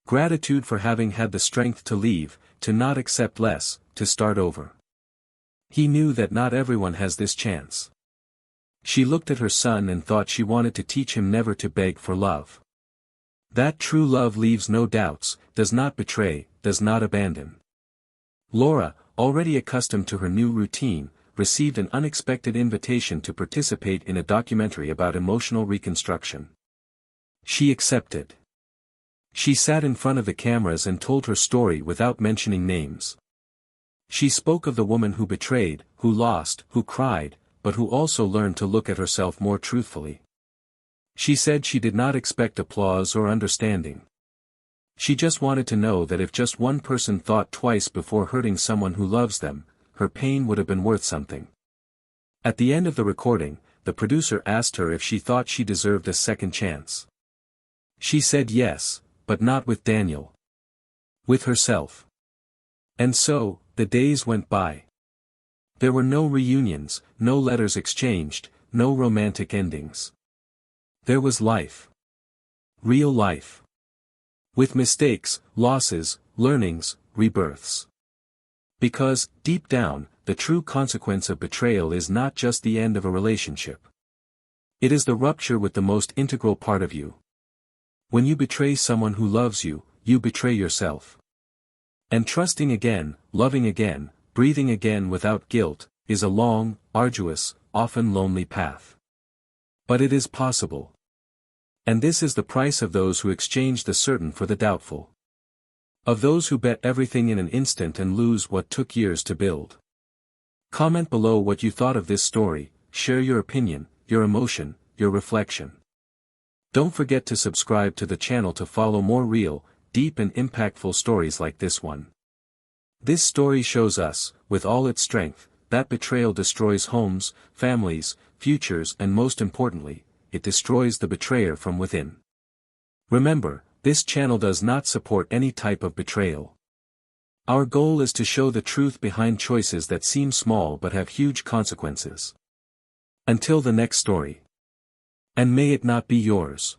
Gratitude for having had the strength to leave, to not accept less, to start over. He knew that not everyone has this chance. She looked at her son and thought she wanted to teach him never to beg for love. That true love leaves no doubts, does not betray, does not abandon. Laura, already accustomed to her new routine, received an unexpected invitation to participate in a documentary about emotional reconstruction. She accepted. She sat in front of the cameras and told her story without mentioning names. She spoke of the woman who betrayed, who lost, who cried, but who also learned to look at herself more truthfully. She said she did not expect applause or understanding. She just wanted to know that if just one person thought twice before hurting someone who loves them, her pain would have been worth something. At the end of the recording, the producer asked her if she thought she deserved a second chance. She said yes, but not with Daniel. With herself. And so, the days went by. There were no reunions, no letters exchanged, no romantic endings. There was life. Real life. With mistakes, losses, learnings, rebirths. Because, deep down, the true consequence of betrayal is not just the end of a relationship. It is the rupture with the most integral part of you. When you betray someone who loves you, you betray yourself. And trusting again, loving again, breathing again without guilt, is a long, arduous, often lonely path. But it is possible. And this is the price of those who exchange the certain for the doubtful. Of those who bet everything in an instant and lose what took years to build. Comment below what you thought of this story, share your opinion, your emotion, your reflection. Don't forget to subscribe to the channel to follow more real, deep and impactful stories like this one. This story shows us, with all its strength, that betrayal destroys homes, families, futures and most importantly, it destroys the betrayer from within. Remember, this channel does not support any type of betrayal. Our goal is to show the truth behind choices that seem small but have huge consequences. Until the next story. And may it not be yours.